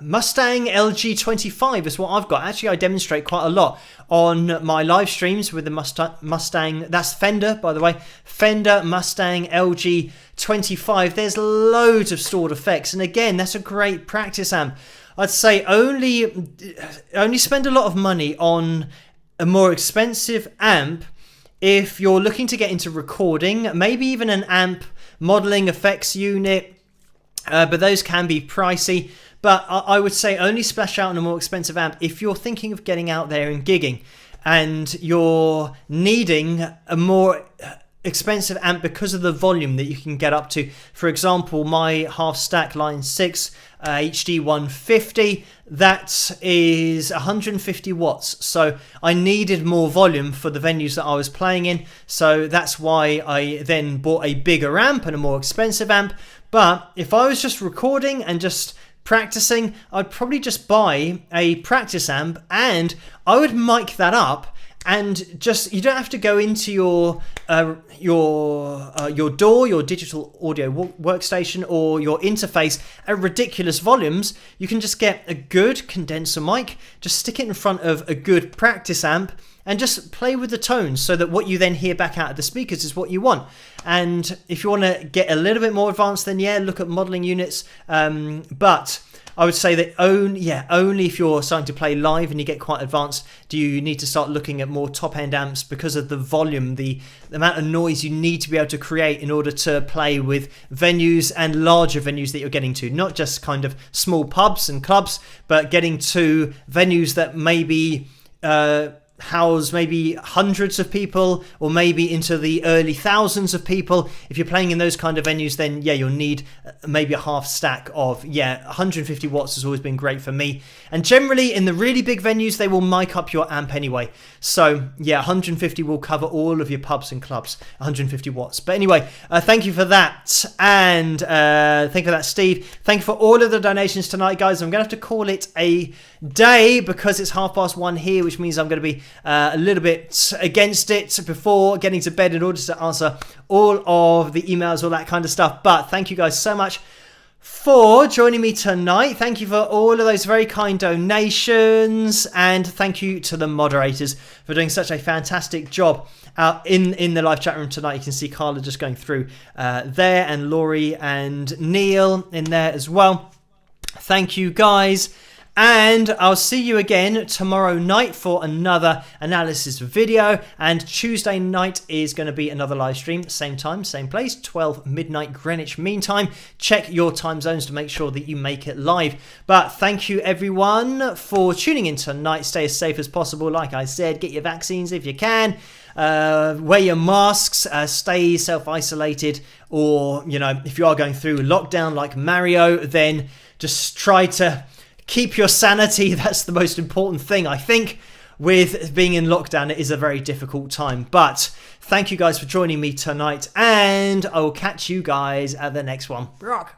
[SPEAKER 1] Mustang LG25 is what I've got. Actually, I demonstrate quite a lot on my live streams with the Mustang. That's Fender, by the way. Fender Mustang LG25. There's loads of stored effects, and again, that's a great practice amp. I'd say only spend a lot of money on a more expensive amp if you're looking to get into recording, maybe even an amp modeling effects unit, but those can be pricey. But I would say only splash out on a more expensive amp if you're thinking of getting out there and gigging, and you're needing a more expensive amp because of the volume that you can get up to. For example, my half stack line 6 HD 150, that is 150 watts. So I needed more volume for the venues that I was playing in. So that's why I then bought a bigger amp and a more expensive amp. But if I was just recording and just practicing, I'd probably just buy a practice amp, and I would mic that up and just you don't have to go into your DAW, your digital audio workstation, or your interface at ridiculous volumes. You can just get a good condenser mic, just stick it in front of a good practice amp, and just play with the tones so that what you then hear back out of the speakers is what you want. And if you want to get a little bit more advanced, then yeah, look at modeling units. But I would say that only if you're starting to play live and you get quite advanced do you need to start looking at more top-end amps, because of the volume, the amount of noise you need to be able to create in order to play with venues and larger venues that you're getting to. Not just kind of small pubs and clubs, but getting to venues that maybe house maybe hundreds of people, or maybe into the early thousands of people. If you're playing in those kind of venues, then yeah, you'll need maybe a half stack of 150 watts has always been great for me. And generally in the really big venues, they will mic up your amp anyway, so yeah, 150 will cover all of your pubs and clubs, 150 watts. But anyway, thank you for that, and thank you for that, Steve. Thank you for all of the donations tonight, guys. I'm gonna have to call it a day because it's 1:30 here, which means I'm going to be a little bit against it before getting to bed in order to answer all of the emails, all that kind of stuff. But thank you guys so much for joining me tonight. Thank you for all of those very kind donations, and thank you to the moderators for doing such a fantastic job in the live chat room tonight. You can see Carla just going through there, and Laurie and Neil in there as well. Thank you guys. And I'll see you again tomorrow night for another analysis video. And Tuesday night is going to be another live stream. Same time, same place, 12 midnight Greenwich Mean Time. Check your time zones to make sure that you make it live. But thank you everyone for tuning in tonight. Stay as safe as possible. Like I said, get your vaccines if you can. Wear your masks. Stay self-isolated. Or, you know, if you are going through lockdown like Mario, then just try to keep your sanity. That's the most important thing, I think. With being in lockdown, it is a very difficult time. But thank you guys for joining me tonight, and I will catch you guys at the next one. Rock.